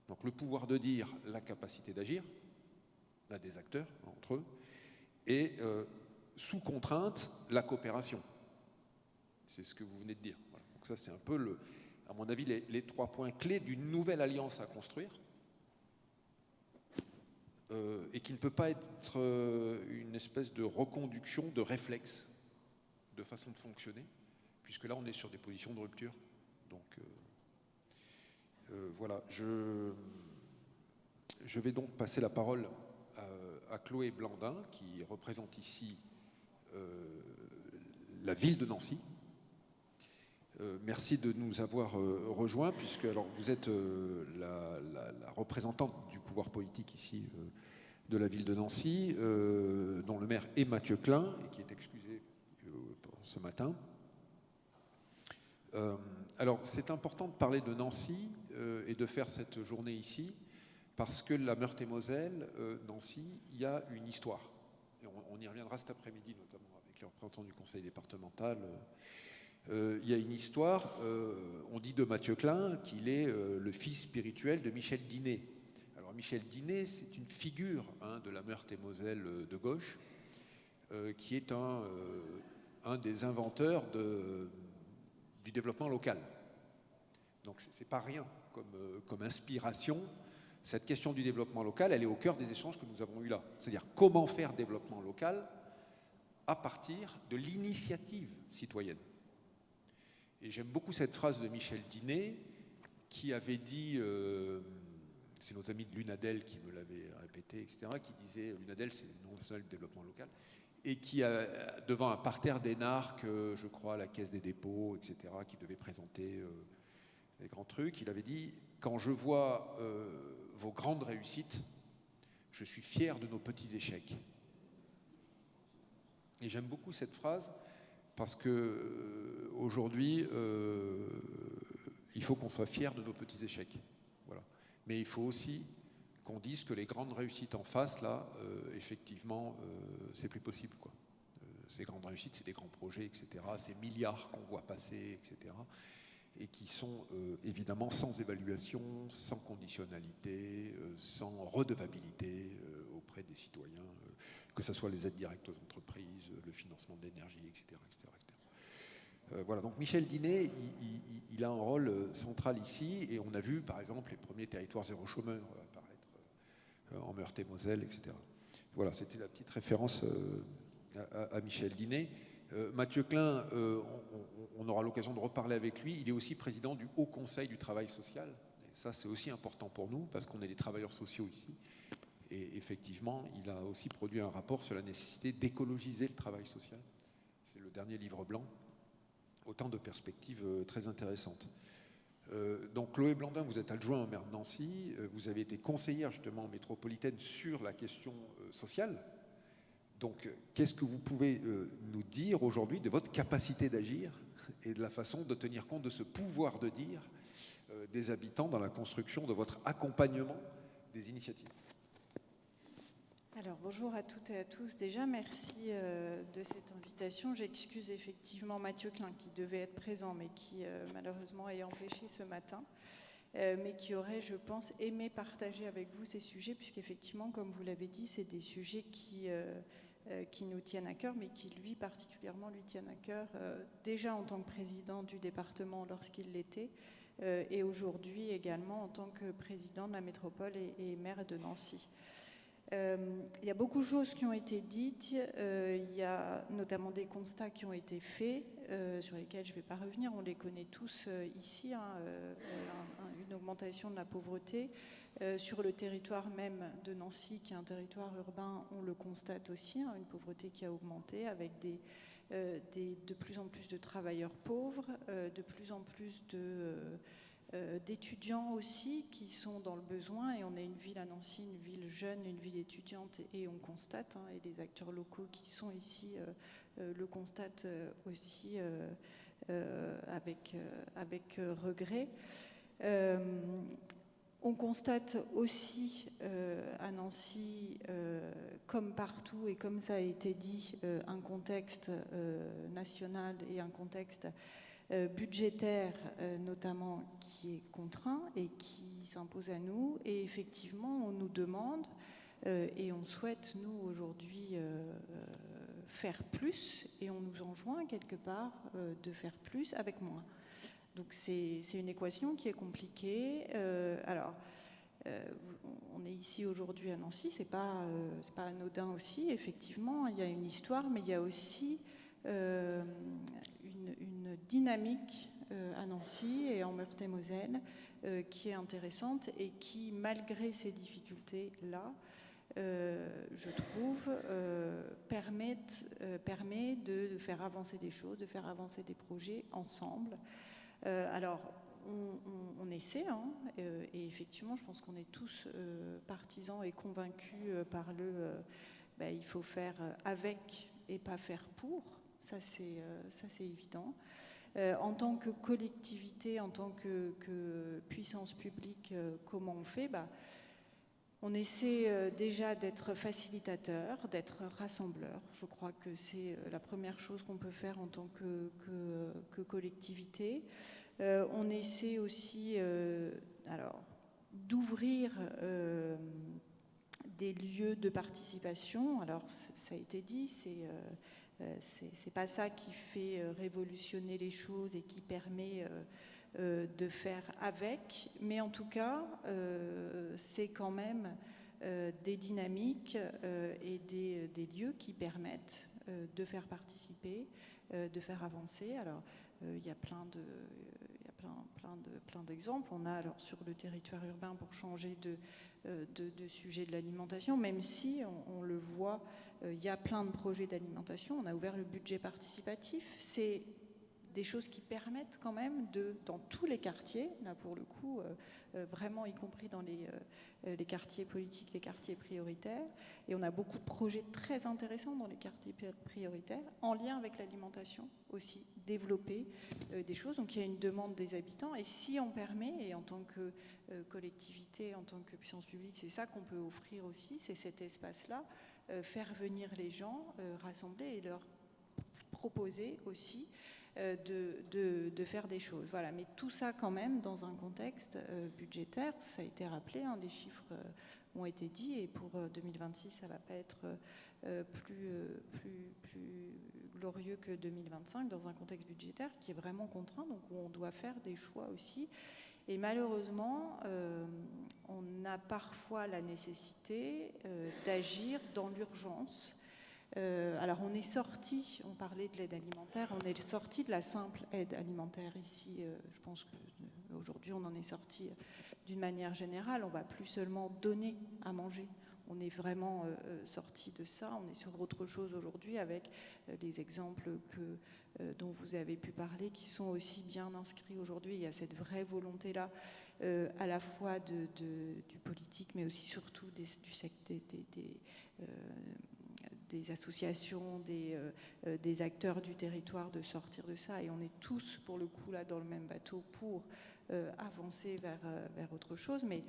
Donc le pouvoir de dire, la capacité d'agir, là des acteurs entre eux, et sous contrainte, la coopération. C'est ce que vous venez de dire. Voilà. Donc ça, c'est un peu, à mon avis, les 3 points clés d'une nouvelle alliance à construire, et qui ne peut pas être une espèce de reconduction de réflexe, de façon de fonctionner, puisque là, on est sur des positions de rupture. Donc, voilà. Je vais donc passer la parole à Chloé Blandin, qui représente ici la ville de Nancy. Merci de nous avoir rejoints, puisque alors, vous êtes la représentante du pouvoir politique ici de la ville de Nancy, dont le maire est Mathieu Klein, et qui est excusé ce matin. Alors, c'est important de parler de Nancy et de faire cette journée ici, parce que la Meurthe-et-Moselle, Nancy, il y a une histoire. Et on y reviendra cet après-midi, notamment avec les représentants du conseil départemental. Il y a une histoire, on dit de Mathieu Klein qu'il est le fils spirituel de Michel Dinet. Alors Michel Dinet, c'est une figure de la Meurthe-et-Moselle de gauche, qui est un des inventeurs du développement local. Donc c'est pas rien comme inspiration. Cette question du développement local, elle est au cœur des échanges que nous avons eus là. C'est-à-dire comment faire développement local à partir de l'initiative citoyenne. Et j'aime beaucoup cette phrase de Michel Dinet qui avait dit, c'est nos amis de l'UNADEL qui me l'avaient répété, etc., qui disait, l'UNADEL c'est le nom national du développement local, et qui, devant un parterre d'énarques, je crois, à la Caisse des dépôts, etc., qui devait présenter les grands trucs, il avait dit « Quand je vois vos grandes réussites, je suis fier de nos petits échecs. » Et j'aime beaucoup cette phrase parce que aujourd'hui, il faut qu'on soit fier de nos petits échecs. Voilà. Mais il faut aussi qu'on dise que les grandes réussites en face, là, effectivement, c'est plus possible, quoi. Ces grandes réussites, c'est des grands projets, etc. Ces milliards qu'on voit passer, etc. Et qui sont évidemment sans évaluation, sans conditionnalité, sans redevabilité auprès des citoyens, que ce soit les aides directes aux entreprises, le financement de l'énergie, etc. Voilà, donc Michel Dinet, il a un rôle central ici, et on a vu par exemple les premiers territoires zéro chômeur apparaître en Meurthe-et-Moselle, etc. Voilà, c'était la petite référence à Michel Dinet. Mathieu Klein, on aura l'occasion de reparler avec lui. Il est aussi président du Haut Conseil du travail social. Et ça, c'est aussi important pour nous parce qu'on est des travailleurs sociaux ici. Et effectivement, il a aussi produit un rapport sur la nécessité d'écologiser le travail social. C'est le dernier livre blanc. Autant de perspectives très intéressantes. Donc Chloé Blandin, vous êtes adjoint au maire de Nancy. Vous avez été conseillère justement métropolitaine sur la question sociale. Donc, qu'est-ce que vous pouvez nous dire aujourd'hui de votre capacité d'agir et de la façon de tenir compte de ce pouvoir de dire des habitants dans la construction de votre accompagnement des initiatives? Alors, bonjour à toutes et à tous. Déjà, merci de cette invitation. J'excuse effectivement Mathieu Klein qui devait être présent, mais qui malheureusement est empêché ce matin, mais qui aurait, je pense, aimé partager avec vous ces sujets, puisqu'effectivement, comme vous l'avez dit, c'est des sujets qui nous tiennent à cœur, mais qui lui particulièrement lui tiennent à cœur, déjà en tant que président du département lorsqu'il l'était, et aujourd'hui également en tant que président de la métropole et maire de Nancy. Il y a beaucoup de choses qui ont été dites, il y a notamment des constats qui ont été faits, sur lesquels je ne vais pas revenir, on les connaît tous ici, une augmentation de la pauvreté. Sur le territoire même de Nancy, qui est un territoire urbain, on le constate aussi, une pauvreté qui a augmenté avec de plus en plus de travailleurs pauvres, de plus en plus d'étudiants aussi qui sont dans le besoin. Et on a une ville à Nancy, une ville jeune, une ville étudiante, et on constate, et les acteurs locaux qui sont ici le constatent aussi avec regret. On constate aussi à Nancy, comme partout et comme ça a été dit, un contexte national et un contexte budgétaire notamment qui est contraint et qui s'impose à nous. Et effectivement, on nous demande et on souhaite, nous, aujourd'hui, faire plus, et on nous enjoint quelque part de faire plus avec moins. Donc c'est une équation qui est compliquée. On est ici aujourd'hui à Nancy, c'est pas anodin aussi. Effectivement, il y a une histoire, mais il y a aussi une dynamique à Nancy et en Meurthe-et-Moselle qui est intéressante et qui, malgré ces difficultés-là, je trouve, permet de faire avancer des choses, de faire avancer des projets ensemble. Alors, on essaie, et effectivement, je pense qu'on est tous partisans et convaincus par il faut faire avec et pas faire pour. Ça, c'est évident. En tant que collectivité, en tant que puissance publique, comment on fait? On essaie déjà d'être facilitateur, d'être rassembleur. Je crois que c'est la première chose qu'on peut faire en tant que collectivité. On essaie aussi d'ouvrir des lieux de participation. Alors, ça a été dit, c'est pas ça qui fait révolutionner les choses et qui permet de faire avec, mais en tout cas, c'est quand même des dynamiques et des lieux qui permettent de faire participer, de faire avancer. Alors, il y a plein d'exemples. On a alors sur le territoire urbain, pour changer de sujet de l'alimentation, même si on le voit, il y a plein de projets d'alimentation. On a ouvert le budget participatif. C'est des choses qui permettent quand même dans tous les quartiers, là pour le coup, vraiment y compris dans les quartiers politiques, les quartiers prioritaires. Et on a beaucoup de projets très intéressants dans les quartiers prioritaires, en lien avec l'alimentation aussi, développer des choses. Donc il y a une demande des habitants, et si on permet, et en tant que collectivité, en tant que puissance publique, c'est ça qu'on peut offrir aussi, c'est cet espace-là, faire venir les gens, rassembler et leur proposer aussi de faire des choses. Voilà. Mais tout ça quand même dans un contexte budgétaire, ça a été rappelé, les chiffres ont été dits, et pour 2026, ça ne va pas être plus glorieux que 2025 dans un contexte budgétaire qui est vraiment contraint, donc où on doit faire des choix aussi. Et malheureusement, on a parfois la nécessité d'agir dans l'urgence, Alors on est sorti, on parlait de l'aide alimentaire, on est sorti de la simple aide alimentaire ici. Je pense qu'aujourd'hui on en est sorti d'une manière générale. On ne va plus seulement donner à manger. On est vraiment sorti de ça. On est sur autre chose aujourd'hui avec les exemples dont vous avez pu parler qui sont aussi bien inscrits aujourd'hui. Il y a cette vraie volonté-là à la fois du politique mais aussi surtout des associations, des acteurs du territoire de sortir de ça. Et on est tous, pour le coup, là, dans le même bateau pour avancer vers autre chose. Mais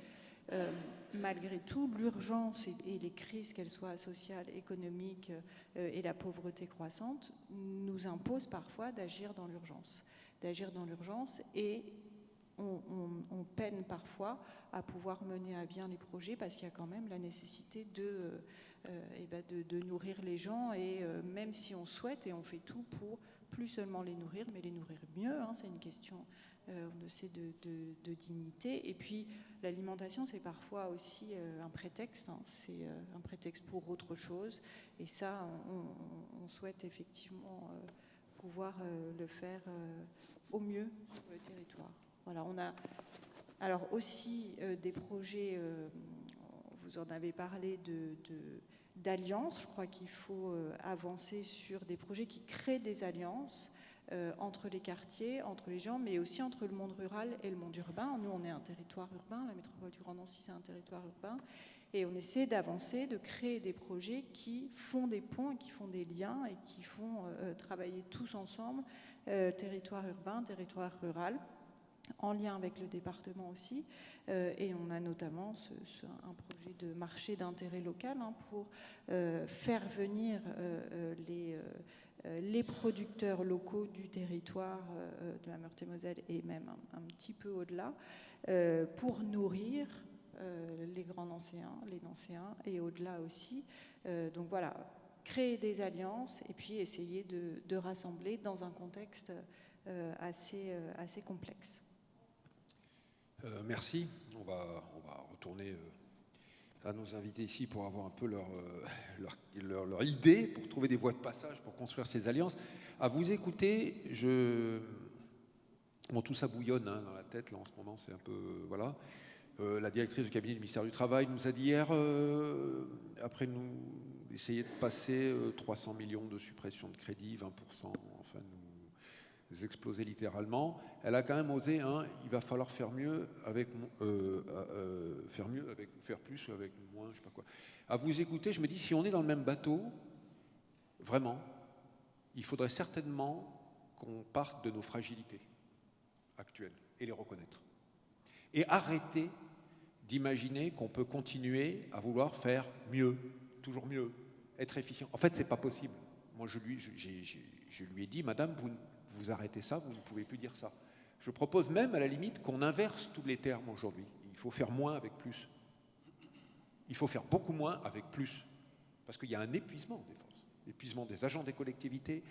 malgré tout, l'urgence et les crises, qu'elles soient sociales, économiques et la pauvreté croissante, nous imposent parfois d'agir dans l'urgence. Et on peine parfois à pouvoir mener à bien les projets parce qu'il y a quand même la nécessité de nourrir les gens et même si on souhaite et on fait tout pour plus seulement les nourrir, mais les nourrir mieux, hein, c'est une question, on le sait, de dignité. Et puis l'alimentation, c'est parfois aussi un prétexte, hein, c'est un prétexte pour autre chose. Et ça, on souhaite effectivement pouvoir le faire au mieux sur le territoire. Voilà, on a alors aussi des projets, vous en avez parlé d'alliances. Je crois qu'il faut avancer sur des projets qui créent des alliances entre les quartiers, entre les gens, mais aussi entre le monde rural et le monde urbain. Nous, on est un territoire urbain, la métropole du Grand Nancy, c'est un territoire urbain, et on essaie d'avancer, de créer des projets qui font des ponts, qui font des liens et qui font travailler tous ensemble, territoire urbain, territoire rural, en lien avec le département aussi. Et on a notamment un projet de marché d'intérêt local pour faire venir les producteurs locaux du territoire de la Meurthe-et-Moselle et même un petit peu au-delà pour nourrir les grands nancéens, les nancéens et au-delà aussi. Donc voilà, créer des alliances et puis essayer de rassembler dans un contexte assez complexe. Merci. On va retourner à nos invités ici pour avoir un peu leur idée, pour trouver des voies de passage, pour construire ces alliances. À vous écouter, bon, tout ça bouillonne dans la tête, là, en ce moment, c'est un peu... Voilà. La directrice du cabinet du ministère du Travail nous a dit hier, après nous essayer de passer 300 millions de suppression de crédit, 20%, enfin nous exploser littéralement, elle a quand même osé, il va falloir faire mieux avec faire plus avec moins, je sais pas quoi. À vous écouter, je me dis, si on est dans le même bateau, vraiment, il faudrait certainement qu'on parte de nos fragilités actuelles et les reconnaître. Et arrêter d'imaginer qu'on peut continuer à vouloir faire mieux, toujours mieux, être efficient. En fait, c'est pas possible. Moi, je lui ai dit, madame, vous arrêtez ça, vous ne pouvez plus dire ça. Je propose même, à la limite, qu'on inverse tous les termes aujourd'hui. Il faut faire moins avec plus. Il faut faire beaucoup moins avec plus. Parce qu'il y a un épuisement des forces. Épuisement des agents des collectivités,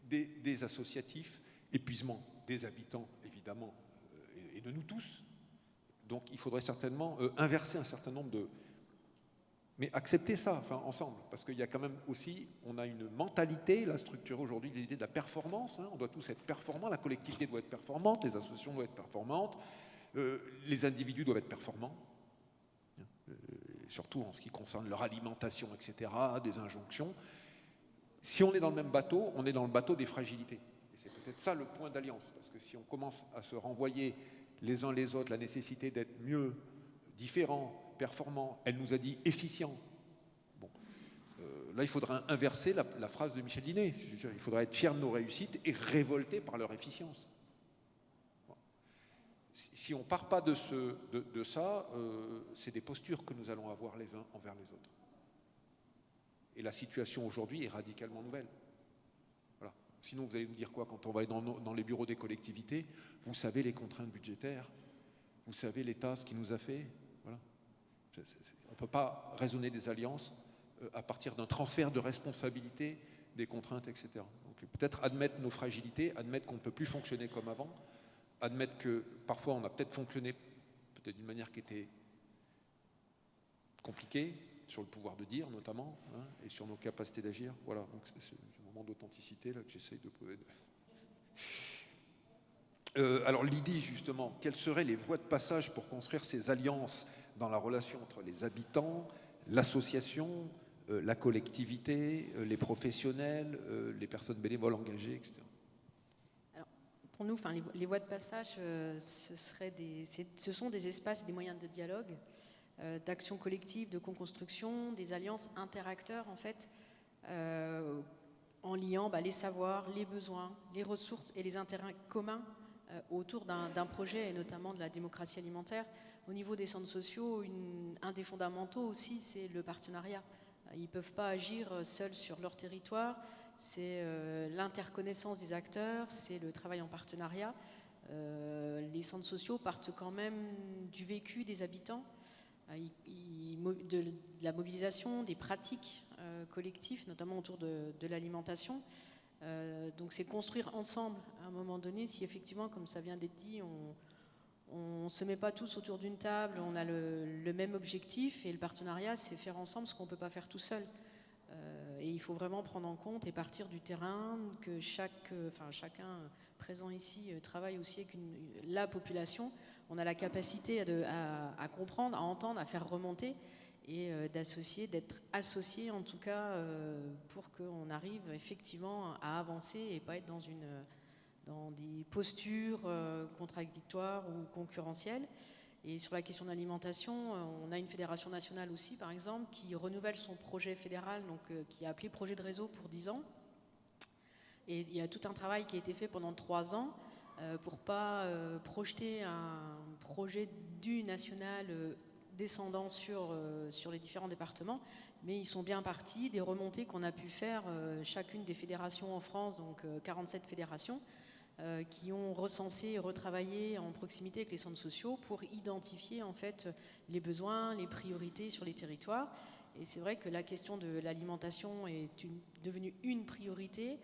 des associatifs, épuisement des habitants, évidemment, et de nous tous. Donc il faudrait certainement inverser un certain nombre de... Mais accepter ça, ensemble, parce qu'il y a quand même aussi, on a une mentalité, la structure aujourd'hui, l'idée de la performance, on doit tous être performants, la collectivité doit être performante, les associations doivent être performantes, les individus doivent être performants, surtout en ce qui concerne leur alimentation, etc., des injonctions. Si on est dans le même bateau, on est dans le bateau des fragilités. Et c'est peut-être ça le point d'alliance, parce que si on commence à se renvoyer les uns les autres la nécessité d'être mieux, différents, performants, elle nous a dit efficient. Bon, là, il faudra inverser la phrase de Michel Dinet. Il faudra être fier de nos réussites et révolté par leur efficience. Bon. Si on ne part pas de ça, c'est des postures que nous allons avoir les uns envers les autres. Et la situation aujourd'hui est radicalement nouvelle. Voilà. Sinon, vous allez nous dire quoi quand on va aller dans les bureaux des collectivités? Vous savez les contraintes budgétaires, vous savez l'État, ce qu'il nous a fait. Voilà. On ne peut pas raisonner des alliances à partir d'un transfert de responsabilité, des contraintes, etc. Donc peut-être admettre nos fragilités, admettre qu'on ne peut plus fonctionner comme avant, admettre que parfois on a peut-être fonctionné d'une manière qui était compliquée, sur le pouvoir de dire notamment, hein, et sur nos capacités d'agir. Voilà, donc c'est ce moment d'authenticité là que j'essaye de poser. Alors l'idée justement, quelles seraient les voies de passage pour construire ces alliances dans la relation entre les habitants, l'association, la collectivité, les professionnels, les personnes bénévoles engagées, etc. Alors, pour nous, les voies de passage, ce sont des espaces et des moyens de dialogue, d'action collective, de co-construction, des alliances interacteurs en fait, en liant les savoirs, les besoins, les ressources et les intérêts communs autour d'un projet, et notamment de la démocratie alimentaire. Au niveau des centres sociaux, un des fondamentaux aussi, c'est le partenariat. Ils ne peuvent pas agir seuls sur leur territoire, c'est l'interconnaissance des acteurs, c'est le travail en partenariat. Les centres sociaux partent quand même du vécu des habitants, de la mobilisation, des pratiques collectives, notamment autour de l'alimentation. Donc c'est construire ensemble à un moment donné, si effectivement, comme ça vient d'être dit, on ne se met pas tous autour d'une table, on a le même objectif, et le partenariat, c'est faire ensemble ce qu'on ne peut pas faire tout seul. Et il faut vraiment prendre en compte et partir du terrain, que chacun présent ici travaille aussi avec la population. On a la capacité à comprendre, à entendre, à faire remonter, et d'être associé en tout cas pour qu'on arrive effectivement à avancer et pas être dans des postures contradictoires ou concurrentielles. Et sur la question de l'alimentation, on a une fédération nationale aussi par exemple qui renouvelle son projet fédéral, donc, qui a appelé projet de réseau pour 10 ans. Et il y a tout un travail qui a été fait pendant 3 ans pour ne pas projeter un projet du national descendant sur les différents départements, mais ils sont bien partis des remontées qu'on a pu faire chacune des fédérations en France, donc 47 fédérations, qui ont recensé et retravaillé en proximité avec les centres sociaux pour identifier en fait les besoins, les priorités sur les territoires. Et c'est vrai que la question de l'alimentation est devenue une priorité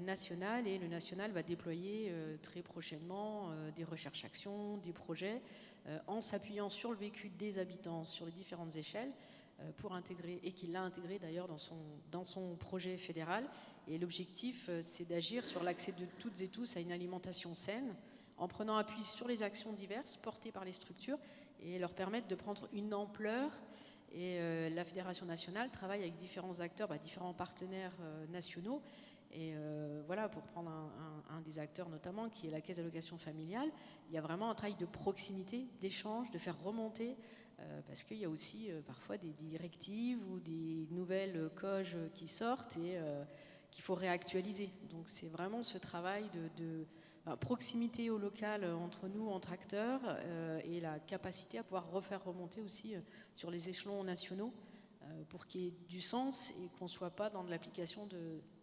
nationale, et le national va déployer très prochainement des recherches-actions, des projets, en s'appuyant sur le vécu des habitants sur les différentes échelles, pour intégrer, et qu'il l'a intégré d'ailleurs dans son projet fédéral. Et l'objectif, c'est d'agir sur l'accès de toutes et tous à une alimentation saine, en prenant appui sur les actions diverses portées par les structures et leur permettre de prendre une ampleur. Et la Fédération nationale travaille avec différents acteurs, différents partenaires nationaux. Et voilà, pour prendre un des acteurs notamment, qui est la Caisse d'allocation familiale, il y a vraiment un travail de proximité, d'échange, de faire remonter, parce qu'il y a aussi parfois des directives ou des nouvelles COG qui sortent et qu'il faut réactualiser. Donc c'est vraiment ce travail de proximité au local entre nous, entre acteurs, et la capacité à pouvoir refaire remonter aussi sur les échelons nationaux, pour qu'il y ait du sens et qu'on ne soit pas dans de l'application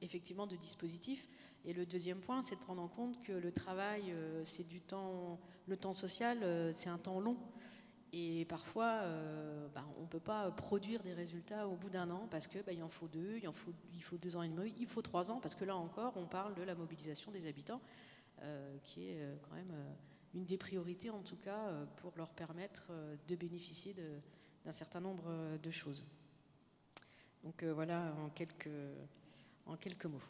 effectivement de dispositifs. Et le deuxième point, c'est de prendre en compte que le travail, c'est du temps, le temps social, c'est un temps long. Et parfois, on ne peut pas produire des résultats au bout d'un an parce que il en faut 2, il faut 2 ans et demi, il faut 3 ans, parce que là encore, on parle de la mobilisation des habitants, qui est quand même une des priorités en tout cas pour leur permettre de bénéficier d'un certain nombre de choses. Donc voilà en quelques mots.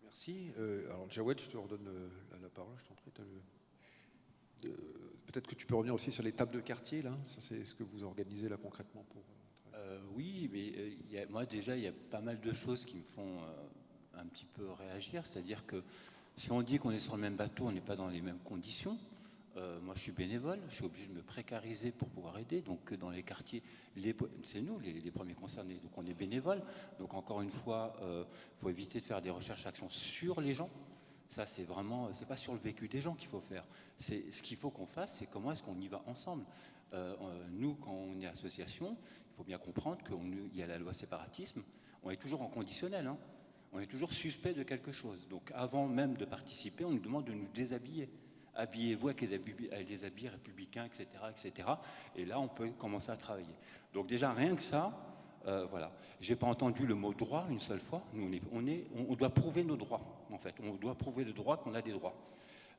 Merci. Alors Jawed, je te redonne la parole, je t'en prie. Peut-être que tu peux revenir aussi sur les tables de quartier, là. Ça, c'est ce que vous organisez là concrètement pour. Oui, mais moi déjà, il y a pas mal de choses qui me font un petit peu réagir. C'est-à-dire que si on dit qu'on est sur le même bateau, on n'est pas dans les mêmes conditions. Moi, je suis bénévole, je suis obligé de me précariser pour pouvoir aider. Donc, dans les quartiers, c'est nous les premiers concernés. Donc, on est bénévole. Donc, encore une fois, il faut éviter de faire des recherches-actions sur les gens. Ça, c'est vraiment, c'est pas sur le vécu des gens qu'il faut faire. C'est ce qu'il faut qu'on fasse, c'est comment est-ce qu'on y va ensemble. Nous, quand on est association, il faut bien comprendre qu'il y a la loi séparatisme. On est toujours en conditionnel, hein. On est toujours suspect de quelque chose. Donc, avant même de participer, on nous demande de nous déshabiller. Habillez-vous avec les habits républicains, etc., etc. Et là, on peut commencer à travailler. Donc déjà, rien que ça, voilà. J'ai pas entendu le mot droit une seule fois. Nous, on doit prouver nos droits, en fait. On doit prouver le droit qu'on a des droits.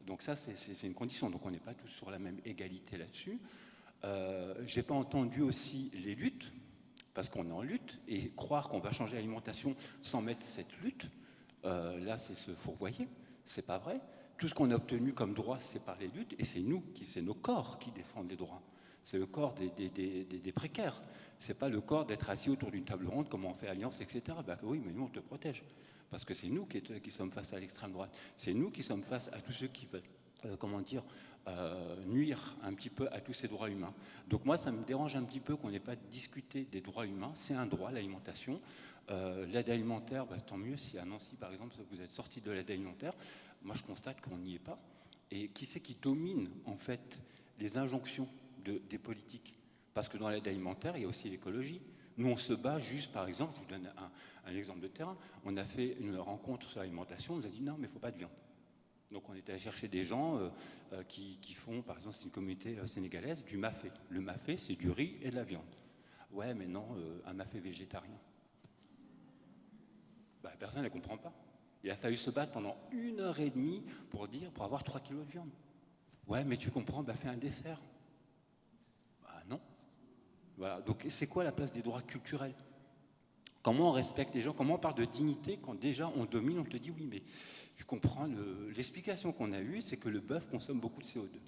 Donc ça, c'est une condition. Donc on n'est pas tous sur la même égalité là-dessus. J'ai pas entendu aussi les luttes. parce qu'on est en lutte, et croire qu'on va changer l'alimentation sans mettre cette lutte, là c'est se fourvoyer, c'est pas vrai. Tout ce qu'on a obtenu comme droit, c'est par les luttes, et c'est nos corps qui défendent les droits. C'est le corps des précaires. C'est pas le corps d'être assis autour d'une table ronde, comme on fait alliance, etc. Ben oui, mais nous on te protège, parce que c'est nous qui sommes face à l'extrême droite. C'est nous qui sommes face à tous ceux qui veulent, nuire un petit peu à tous ces droits humains. Donc moi, ça me dérange un petit peu qu'on n'ait pas discuté des droits humains. C'est un droit, l'alimentation. L'aide alimentaire, tant mieux si à Nancy, par exemple, vous êtes sorti de l'aide alimentaire. Moi, je constate qu'on n'y est pas. Et qui c'est qui domine, en fait, les injonctions des politiques? Parce que dans l'aide alimentaire, il y a aussi l'écologie. Nous, on se bat juste, par exemple, je vous donne un exemple de terrain. On a fait une rencontre sur l'alimentation, on nous a dit non, mais il ne faut pas de viande. Donc on était allé chercher des gens qui font, par exemple, c'est une communauté sénégalaise, du mafé. Le mafé, c'est du riz et de la viande. Ouais, mais non, un mafé végétarien. Personne ne comprend pas. Il a fallu se battre pendant 1h30 pour avoir 3 kilos de viande. Ouais, mais tu comprends, fais un dessert. Non. Voilà. Donc c'est quoi la place des droits culturels? Comment on respecte les gens? Comment on parle de dignité quand déjà on domine? On te dit oui, mais tu comprends, l'explication qu'on a eue, c'est que le bœuf consomme beaucoup de CO2.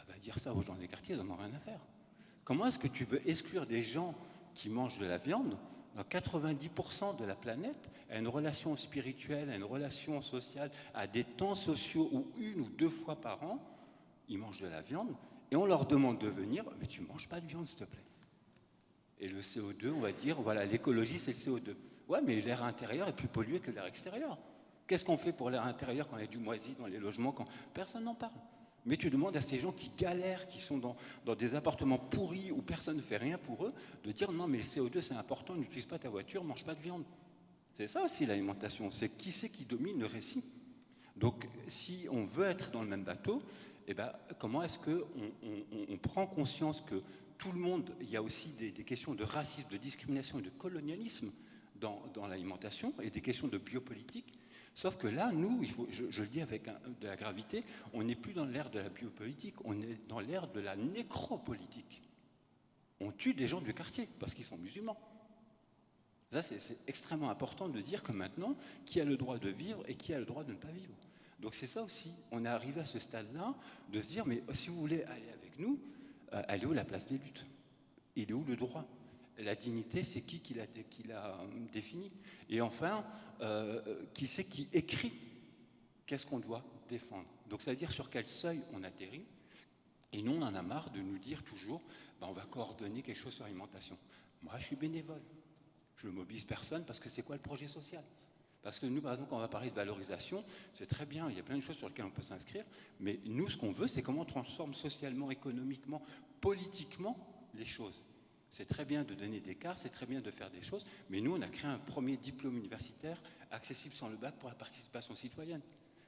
Va dire ça aux gens des quartiers, ils n'en ont rien à faire. Comment est-ce que tu veux exclure des gens qui mangent de la viande? 90% de la planète a une relation spirituelle, a une relation sociale, a des temps sociaux où 1 ou 2 fois par an, ils mangent de la viande, et on leur demande de venir, mais tu ne manges pas de viande, s'il te plaît. Et le CO2, on va dire, voilà, l'écologie, c'est le CO2. Ouais, mais l'air intérieur est plus pollué que l'air extérieur. Qu'est-ce qu'on fait pour l'air intérieur quand il y a du moisi dans les logements, quand personne n'en parle? Mais tu demandes à ces gens qui galèrent, qui sont dans des appartements pourris où personne ne fait rien pour eux, de dire non, mais le CO2 c'est important, n'utilise pas ta voiture, mange pas de viande. C'est ça aussi l'alimentation, c'est qui domine le récit. Donc si on veut être dans le même bateau, comment est-ce qu'on prend conscience que tout le monde, il y a aussi des questions de racisme, de discrimination et de colonialisme dans l'alimentation et des questions de biopolitique. Sauf que là, nous, je le dis avec de la gravité, on n'est plus dans l'ère de la biopolitique, on est dans l'ère de la nécropolitique. On tue des gens du quartier parce qu'ils sont musulmans. Ça, c'est extrêmement important de dire que maintenant, qui a le droit de vivre et qui a le droit de ne pas vivre. Donc c'est ça aussi, on est arrivé à ce stade-là de se dire, mais si vous voulez aller avec nous, elle est où la place des luttes? Il est où le droit? La dignité, c'est qui l'a défini? Et enfin, qui c'est qui écrit qu'est-ce qu'on doit défendre? Donc ça veut dire sur quel seuil on atterrit. Et nous, on en a marre de nous dire toujours, on va coordonner quelque chose sur l'alimentation. Moi, je suis bénévole. Je ne mobilise personne parce que c'est quoi le projet social? Parce que nous, par exemple, quand on va parler de valorisation, c'est très bien, il y a plein de choses sur lesquelles on peut s'inscrire, mais nous, ce qu'on veut, c'est comment on transforme socialement, économiquement, politiquement les choses. C'est très bien de donner des cartes, c'est très bien de faire des choses, mais nous, on a créé un premier diplôme universitaire accessible sans le bac pour la participation citoyenne.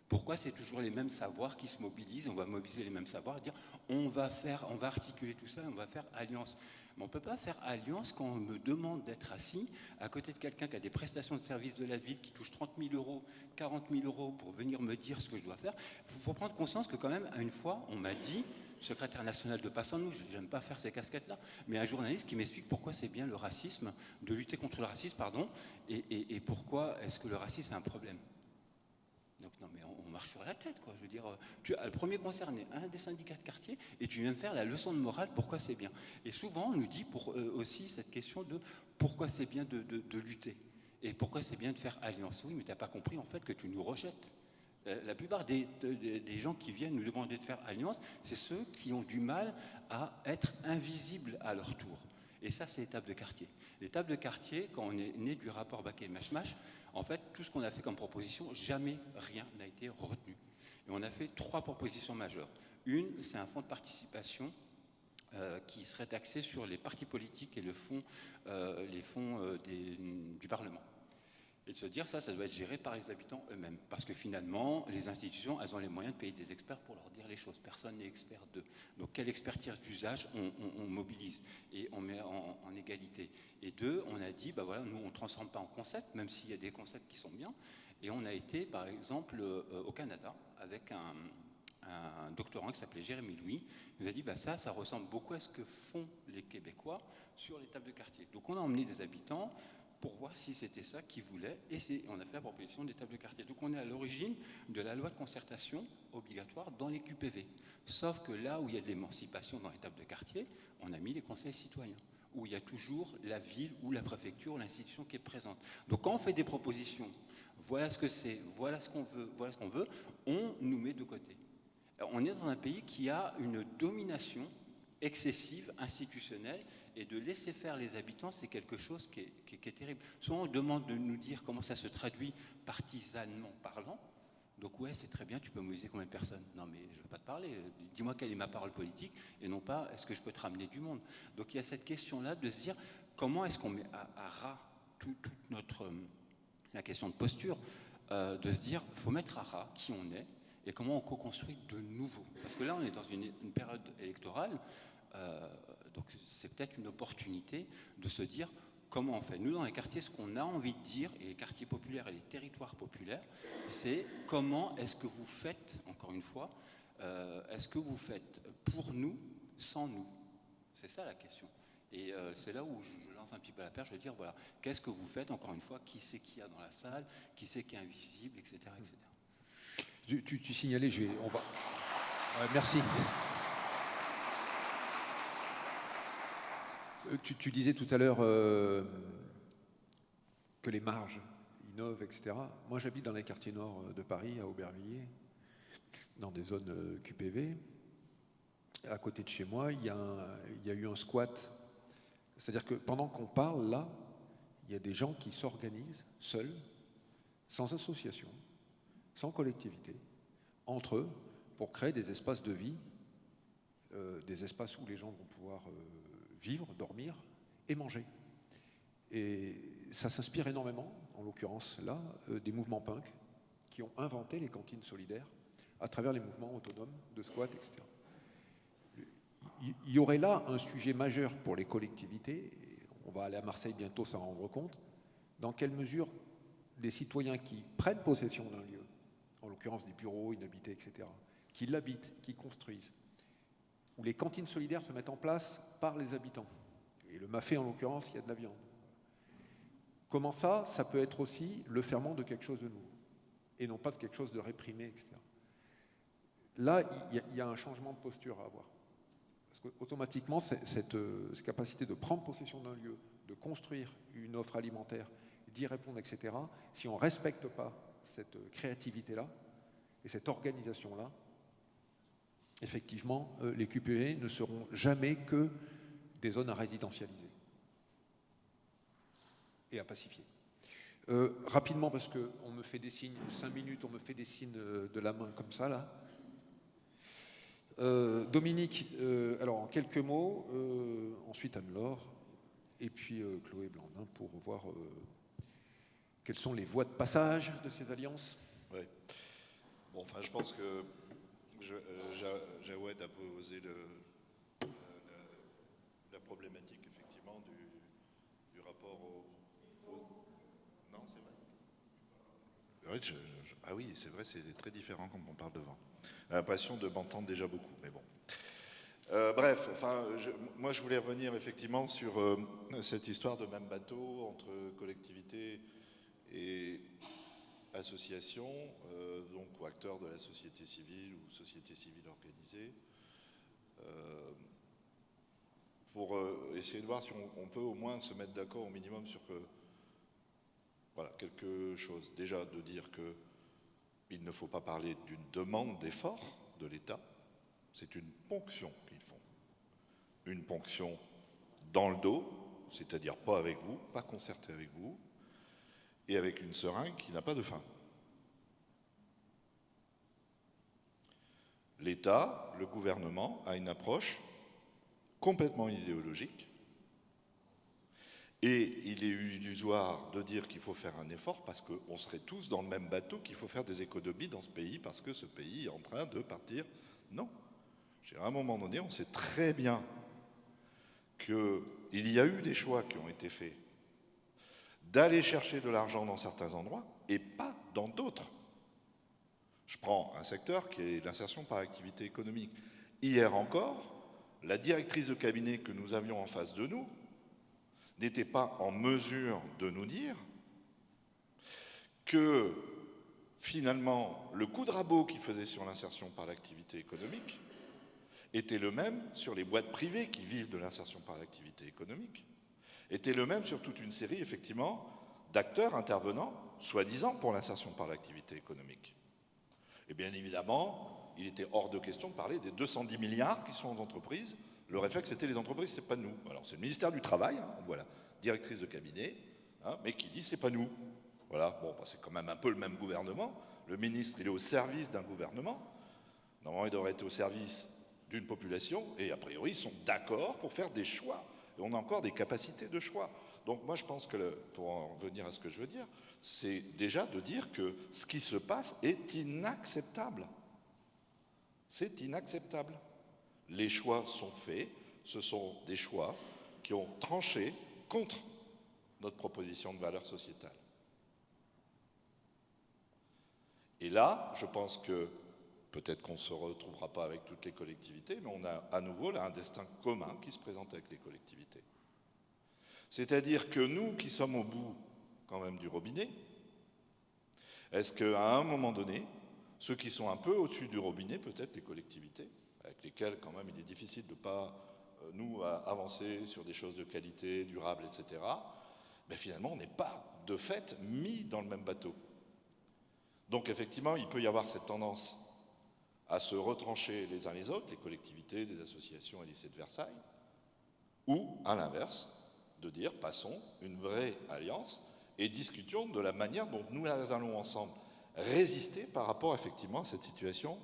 Pourquoi c'est toujours les mêmes savoirs qui se mobilisent? On va mobiliser les mêmes savoirs et dire on va articuler tout ça, on va faire alliance. Mais on ne peut pas faire alliance quand on me demande d'être assis à côté de quelqu'un qui a des prestations de service de la ville, qui touche 30 000 euros, 40 000 euros pour venir me dire ce que je dois faire. Il faut prendre conscience que quand même, une fois, on m'a dit, secrétaire national de Passe en Nous, je n'aime pas faire ces casquettes-là, mais un journaliste qui m'explique pourquoi c'est bien le racisme, de lutter contre le racisme, et pourquoi est-ce que le racisme est un problème. Donc non, mais on marche sur la tête, quoi. Je veux dire, tu as le premier concerné, un des syndicats de quartier, et tu viens me faire la leçon de morale, pourquoi c'est bien. Et souvent, on nous dit aussi cette question de pourquoi c'est bien de lutter, et pourquoi c'est bien de faire alliance. Oui, mais tu n'as pas compris, en fait, que tu nous rejettes. La plupart des gens qui viennent nous demander de faire alliance, c'est ceux qui ont du mal à être invisibles à leur tour. Et ça, c'est les tables de quartier. Les tables de quartier, quand on est né du rapport Baquet-Machmach, en fait, tout ce qu'on a fait comme proposition, jamais rien n'a été retenu. Et on a fait 3 propositions majeures. Une, c'est un fonds de participation qui serait axé sur les partis politiques et les fonds du Parlement. Et de se dire, ça doit être géré par les habitants eux-mêmes. Parce que finalement, les institutions, elles ont les moyens de payer des experts pour leur dire les choses. Personne n'est expert d'eux. Donc, quelle expertise d'usage on mobilise et on met en égalité. Et 2, on a dit, nous, on ne transforme pas en concept, même s'il y a des concepts qui sont bien. Et on a été, par exemple, au Canada, avec un doctorant qui s'appelait Jérémy Louis. Il nous a dit ça ressemble beaucoup à ce que font les Québécois sur les tables de quartier. Donc on a emmené des habitants pour voir si c'était ça qu'ils voulaient, et on a fait la proposition des tables de quartier. Donc on est à l'origine de la loi de concertation obligatoire dans les QPV. Sauf que là où il y a de l'émancipation dans les tables de quartier, on a mis les conseils citoyens, où il y a toujours la ville ou la préfecture ou l'institution qui est présente. Donc quand on fait des propositions, voilà ce que c'est, voilà ce qu'on veut, on nous met de côté. Alors, on est dans un pays qui a une domination excessive, institutionnelle, et de laisser faire les habitants, c'est quelque chose qui est terrible. Souvent, on demande de nous dire comment ça se traduit partisanement parlant. Donc, ouais, c'est très bien, tu peux mobiliser combien de personnes? Non, mais je ne veux pas te parler. Dis-moi quelle est ma parole politique, et non pas est-ce que je peux te ramener du monde. Donc, il y a cette question-là de se dire comment est-ce qu'on met à ras toute la question de posture, de se dire il faut mettre à ras qui on est et comment on co-construit de nouveau. Parce que là, on est dans une période électorale. Donc c'est peut-être une opportunité de se dire comment on fait. Nous, dans les quartiers, ce qu'on a envie de dire, et les quartiers populaires et les territoires populaires, c'est comment est-ce que vous faites, encore une fois, est-ce que vous faites pour nous, sans nous? C'est ça la question. Et c'est là où je lance un petit peu la perche, je veux dire, voilà, qu'est-ce que vous faites, encore une fois, qui c'est qu'il y a dans la salle, qui c'est qui est invisible, etc. etc. Tu signalais, merci. Tu disais tout à l'heure que les marges innovent, etc. Moi, j'habite dans les quartiers nord de Paris, à Aubervilliers, dans des zones QPV. À côté de chez moi, il y a eu un squat. C'est-à-dire que pendant qu'on parle, là, il y a des gens qui s'organisent seuls, sans association, sans collectivité, entre eux, pour créer des espaces de vie, des espaces où les gens vont pouvoir vivre, dormir et manger. Et ça s'inspire énormément, en l'occurrence là, des mouvements punk qui ont inventé les cantines solidaires à travers les mouvements autonomes de squat, etc. Il y aurait là un sujet majeur pour les collectivités, on va aller à Marseille bientôt s'en rendre compte, dans quelle mesure des citoyens qui prennent possession d'un lieu, en l'occurrence des bureaux inhabités, etc., qui l'habitent, qui construisent, où les cantines solidaires se mettent en place par les habitants. Et le mafé, en l'occurrence, il y a de la viande. Comment ça peut être aussi le ferment de quelque chose de nouveau, et non pas de quelque chose de réprimé, etc. Là, il y a un changement de posture à avoir. Parce qu'automatiquement, cette capacité de prendre possession d'un lieu, de construire une offre alimentaire, d'y répondre, etc., si on ne respecte pas cette créativité-là et cette organisation-là, effectivement, les QPV ne seront jamais que des zones à résidentialiser et à pacifier. Rapidement, parce qu'on me fait des signes, 5 minutes, on me fait des signes de la main comme ça, là. Dominique, alors en quelques mots, ensuite Anne-Laure, et puis Chloé Blandin pour voir quelles sont les voies de passage de ces alliances. Oui. Bon, enfin, je pense que Jawed a posé la problématique, effectivement, du rapport au... Non, c'est vrai. Oui, ah oui, c'est vrai, c'est très différent quand on parle devant. J'ai l'impression de m'entendre déjà beaucoup, mais bon. Bref, enfin, moi je voulais revenir effectivement sur cette histoire de même bateau entre collectivités et associations, donc ou acteurs de la société civile ou société civile organisée, pour essayer de voir si on peut au moins se mettre d'accord au minimum sur voilà, quelque chose. Déjà de dire que il ne faut pas parler d'une demande d'effort de l'État, c'est une ponction qu'ils font. Une ponction dans le dos, c'est-à-dire pas avec vous, pas concertée avec vous, et avec une seringue qui n'a pas de fin. L'État, le gouvernement, a une approche complètement idéologique, et il est illusoire de dire qu'il faut faire un effort parce qu'on serait tous dans le même bateau, qu'il faut faire des économies dans ce pays parce que ce pays est en train de partir. Non. À un moment donné, on sait très bien qu'il y a eu des choix qui ont été faits d'aller chercher de l'argent dans certains endroits et pas dans d'autres. Je prends un secteur qui est l'insertion par l'activité économique. Hier encore, la directrice de cabinet que nous avions en face de nous n'était pas en mesure de nous dire que finalement le coup de rabot qu'il faisait sur l'insertion par l'activité économique était le même sur les boîtes privées qui vivent de l'insertion par l'activité économique, était le même sur toute une série effectivement d'acteurs intervenant, soi-disant pour l'insertion par l'activité économique. Et bien évidemment, il était hors de question de parler des 210 milliards qui sont aux entreprises. Le réflexe, c'était les entreprises, c'est pas nous. Alors c'est le ministère du Travail, hein, voilà, directrice de cabinet, hein, mais qui dit c'est pas nous. Voilà, bon, bah, c'est quand même un peu le même gouvernement. Le ministre, il est au service d'un gouvernement. Normalement, il devrait être au service d'une population, et a priori, ils sont d'accord pour faire des choix. Et on a encore des capacités de choix. Donc moi, je pense que, pour en revenir à ce que je veux dire, c'est déjà de dire que ce qui se passe est inacceptable. C'est inacceptable. Les choix sont faits, ce sont des choix qui ont tranché contre notre proposition de valeur sociétale. Et là, je pense que peut-être qu'on ne se retrouvera pas avec toutes les collectivités, mais on a à nouveau là un destin commun qui se présente avec les collectivités. C'est-à-dire que nous qui sommes au bout quand même du robinet, est-ce qu'à un moment donné, ceux qui sont un peu au-dessus du robinet, peut-être les collectivités, avec lesquelles quand même il est difficile de ne pas, nous, avancer sur des choses de qualité, durables, etc., ben finalement on n'est pas de fait mis dans le même bateau. Donc effectivement, il peut y avoir cette tendance à se retrancher les uns les autres, les collectivités, les associations et lycées de Versailles, ou, à l'inverse, de dire passons une vraie alliance et discutions de la manière dont nous allons ensemble résister par rapport effectivement à cette situation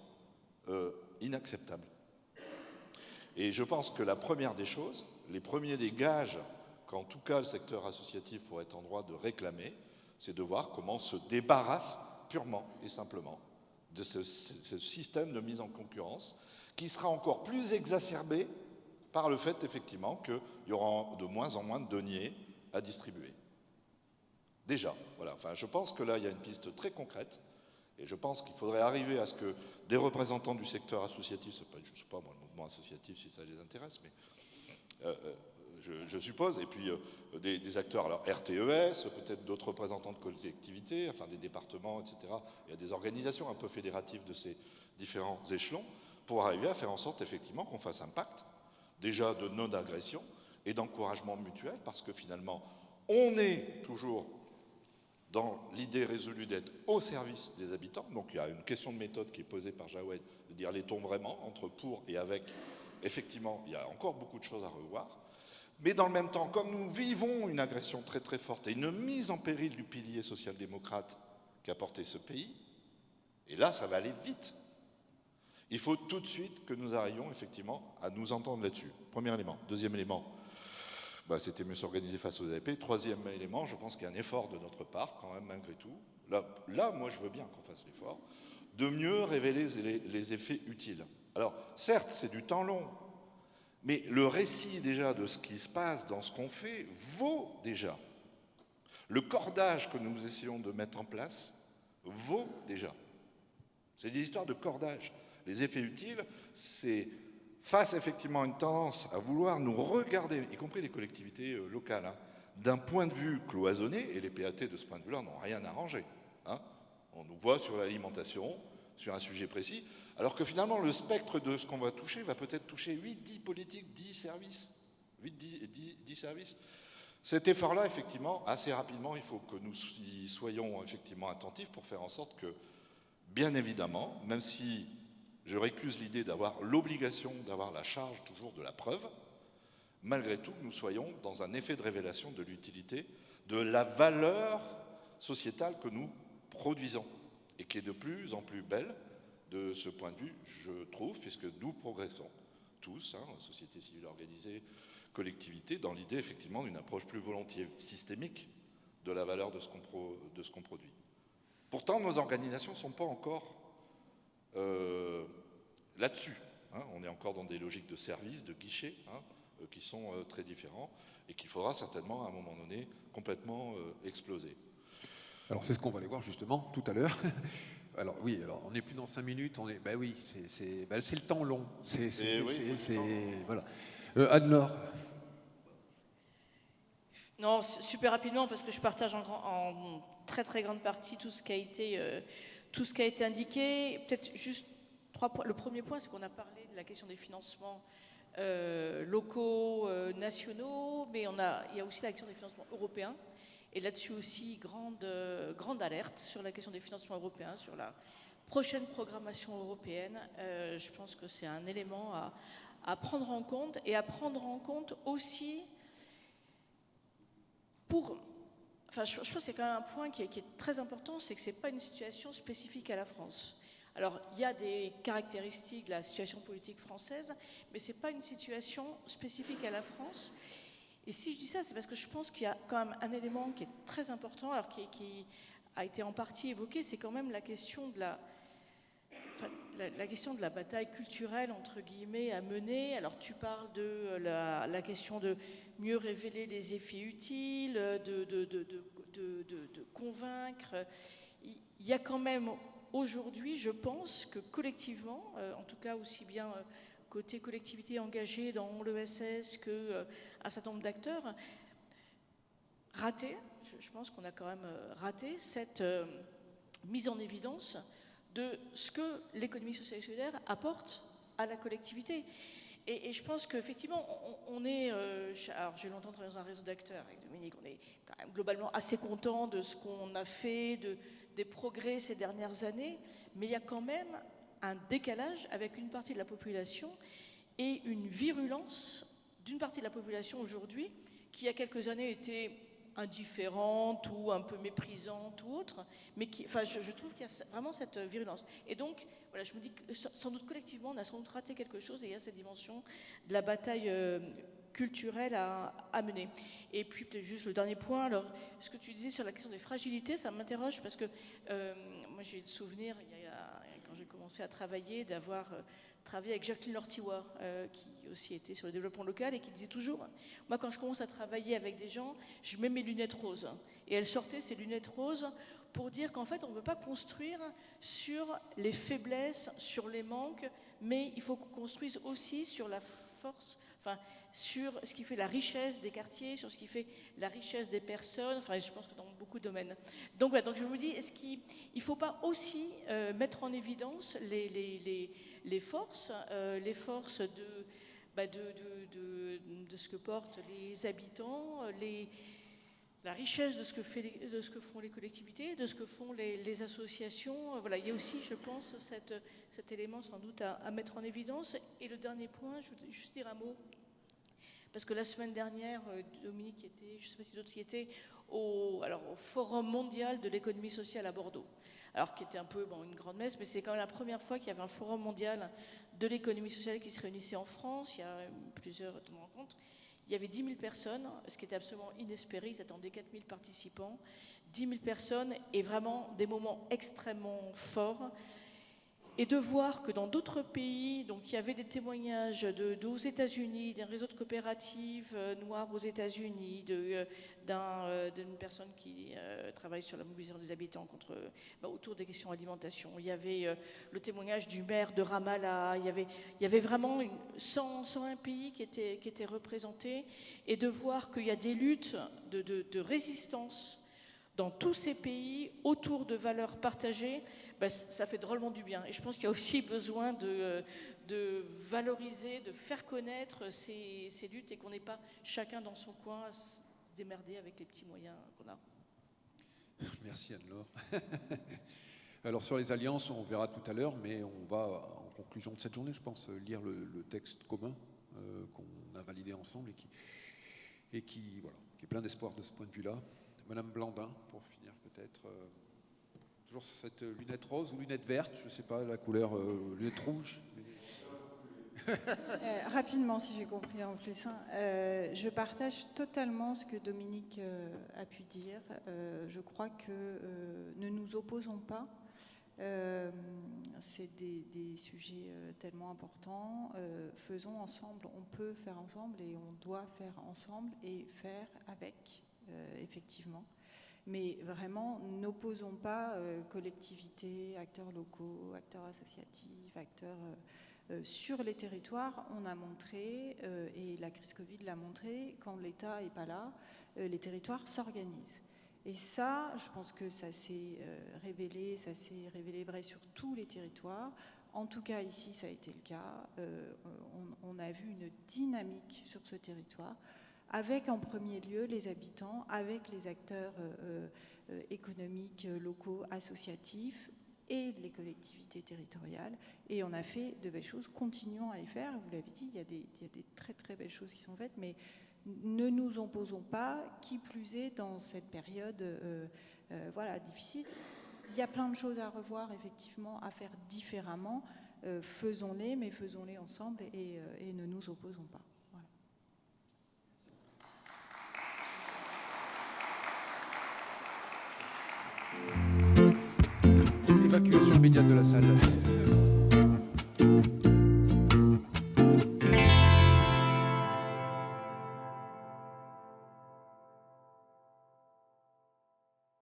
inacceptable. Et je pense que la première des choses, les premiers des gages qu'en tout cas le secteur associatif pourrait être en droit de réclamer, c'est de voir comment on se débarrasse purement et simplement de ce système de mise en concurrence qui sera encore plus exacerbé par le fait effectivement qu'il y aura de moins en moins de deniers à distribuer. Déjà, voilà. Enfin, je pense que là, il y a une piste très concrète et je pense qu'il faudrait arriver à ce que des représentants du secteur associatif, je ne sais pas moi, le mouvement associatif si ça les intéresse, mais je suppose, et puis des acteurs, alors RTES, peut-être d'autres représentants de collectivités, enfin des départements, etc. Il y a des organisations un peu fédératives de ces différents échelons pour arriver à faire en sorte effectivement qu'on fasse un pacte, déjà de non-agression et d'encouragement mutuel, parce que finalement, on est toujours dans l'idée résolue d'être au service des habitants. Donc il y a une question de méthode qui est posée par Jawed, de dire l'est-on vraiment, entre pour et avec. Effectivement, il y a encore beaucoup de choses à revoir. Mais dans le même temps, comme nous vivons une agression très très forte et une mise en péril du pilier social-démocrate qu'a porté ce pays, et là ça va aller vite, il faut tout de suite que nous arrivions effectivement à nous entendre là-dessus. Premier élément. Deuxième élément, c'était mieux s'organiser face aux AEP. Troisième élément, je pense qu'il y a un effort de notre part quand même malgré tout. Là moi je veux bien qu'on fasse l'effort, de mieux révéler les effets utiles. Alors certes c'est du temps long, mais le récit déjà de ce qui se passe dans ce qu'on fait vaut déjà. Le cordage que nous essayons de mettre en place vaut déjà. C'est des histoires de cordage. Les effets utiles, c'est face effectivement à une tendance à vouloir nous regarder, y compris les collectivités locales, hein, d'un point de vue cloisonné, et les PAT de ce point de vue-là n'ont rien arrangé. Hein. On nous voit sur l'alimentation, sur un sujet précis, alors que finalement, le spectre de ce qu'on va toucher va peut-être toucher 8-10 politiques, 10 services. 8-10 services. Cet effort-là, effectivement, assez rapidement, il faut que nous y soyons effectivement attentifs pour faire en sorte que, bien évidemment, même si je récuse l'idée d'avoir l'obligation d'avoir la charge toujours de la preuve, malgré tout, que nous soyons dans un effet de révélation de l'utilité, de la valeur sociétale que nous produisons et qui est de plus en plus belle. De ce point de vue, je trouve, puisque nous progressons tous, hein, société civile organisée, collectivité, dans l'idée effectivement d'une approche plus volontiers systémique de la valeur de ce qu'on produit. Pourtant, nos organisations ne sont pas encore là-dessus. Hein, on est encore dans des logiques de service, de guichet, hein, qui sont très différents et qu'il faudra certainement à un moment donné complètement exploser. Alors c'est ce qu'on va aller voir justement tout à l'heure. Alors oui, alors on n'est plus dans 5 minutes, on est, ben oui, c'est le temps long. Voilà. Anne-Laure. Non, super rapidement, parce que je partage en très très grande partie tout ce qui a été indiqué. Peut-être juste 3 points. Le premier point, c'est qu'on a parlé de la question des financements locaux, nationaux, mais il y a aussi la question des financements européens. Et là-dessus aussi, grande alerte sur la question des financements européens, sur la prochaine programmation européenne. Je pense que c'est un élément à prendre en compte, et à prendre en compte aussi je pense qu'il y a quand même un point qui est très important, c'est que ce n'est pas une situation spécifique à la France. Alors, il y a des caractéristiques de la situation politique française, mais ce n'est pas une situation spécifique à la France. Et si je dis ça, c'est parce que je pense qu'il y a quand même un élément qui est très important, alors qui a été en partie évoqué, c'est quand même la question de la question de la bataille culturelle, entre guillemets, à mener. Alors tu parles de la question de mieux révéler les effets utiles, de convaincre. Il y a quand même aujourd'hui, je pense que collectivement, en tout cas aussi bien côté collectivité engagée dans l'ESS qu'un certain nombre d'acteurs, je pense qu'on a quand même raté cette mise en évidence de ce que l'économie sociale et solidaire apporte à la collectivité. Et je pense qu'effectivement, on est... alors, j'ai longtemps travaillé dans un réseau d'acteurs avec Dominique, on est quand même globalement assez content de ce qu'on a fait, des progrès ces dernières années, mais il y a quand même un décalage avec une partie de la population et une virulence d'une partie de la population aujourd'hui qui, il y a quelques années, était indifférente ou un peu méprisante ou autre, mais je trouve qu'il y a vraiment cette virulence. Et donc, voilà, je me dis que sans doute collectivement, on a sans doute raté quelque chose, et il y a cette dimension de la bataille culturelle à mener. Et puis peut-être juste le dernier point, alors ce que tu disais sur la question des fragilités, ça m'interroge parce que moi j'ai le souvenir, quand j'ai commencé à travailler, d'avoir travaillé avec Jacqueline Lortiwa, qui aussi était sur le développement local, et qui disait toujours, moi quand je commence à travailler avec des gens, je mets mes lunettes roses. Et elle sortait ces lunettes roses pour dire qu'en fait on ne peut pas construire sur les faiblesses, sur les manques, mais il faut qu'on construise aussi sur la force, sur ce qui fait la richesse des quartiers, sur ce qui fait la richesse des personnes, je pense que dans beaucoup de domaines. Donc voilà, donc je me dis, est-ce qu'il ne faut pas aussi mettre en évidence les forces de ce que portent les habitants, la richesse de ce que font les collectivités, de ce que font les associations. Voilà, il y a aussi, je pense, cet élément sans doute à mettre en évidence. Et le dernier point, je voudrais juste dire un mot. Parce que la semaine dernière, Dominique était, je ne sais pas si d'autres y étaient, au Forum mondial de l'économie sociale à Bordeaux. Alors, qui était un peu une grande messe, mais c'est quand même la première fois qu'il y avait un forum mondial de l'économie sociale qui se réunissait en France. Il y a plusieurs rencontres. Il y avait 10 000 personnes, ce qui était absolument inespéré. Ils attendaient 4 000 participants. 10 000 personnes et vraiment des moments extrêmement forts. Et de voir que dans d'autres pays, donc il y avait des témoignages aux États-Unis, d'un réseau de coopératives noires aux États-Unis, d'une personne qui travaille sur la mobilisation des habitants autour des questions d'alimentation. Il y avait le témoignage du maire de Ramallah. Il y avait vraiment 101 pays qui étaient représentés. Et de voir qu'il y a des luttes de résistance dans tous ces pays autour de valeurs partagées, ça fait drôlement du bien. Et je pense qu'il y a aussi besoin de valoriser, de faire connaître ces luttes, et qu'on n'ait pas chacun dans son coin à se démerder avec les petits moyens qu'on a. Merci Anne-Laure. Alors sur les alliances, on verra tout à l'heure, mais on va, en conclusion de cette journée, je pense, lire le texte commun qu'on a validé ensemble et qui est plein d'espoir de ce point de vue-là. Madame Blandin, pour finir peut-être, toujours cette lunette rose ou lunette verte, je ne sais pas la couleur, lunette rouge. Rapidement, si j'ai compris en plus. Je partage totalement ce que Dominique a pu dire. Je crois que ne nous opposons pas. C'est des sujets tellement importants. Faisons ensemble, on peut faire ensemble et on doit faire ensemble et faire avec, effectivement. Mais vraiment, n'opposons pas collectivités, acteurs locaux, acteurs associatifs, acteurs sur les territoires. On a montré, et la crise Covid l'a montré, quand l'État n'est pas là, les territoires s'organisent. Et ça, je pense que ça s'est révélé vrai sur tous les territoires. En tout cas, ici, ça a été le cas. On a vu une dynamique sur ce territoire, avec en premier lieu les habitants, avec les acteurs économiques, locaux, associatifs et les collectivités territoriales. Et on a fait de belles choses. Continuons à les faire. Vous l'avez dit, il y a des très très belles choses qui sont faites, mais ne nous opposons pas, qui plus est dans cette période difficile. Il y a plein de choses à revoir, effectivement, à faire différemment. Faisons-les, mais faisons-les ensemble et ne nous opposons pas. Évacuation immédiate de la salle.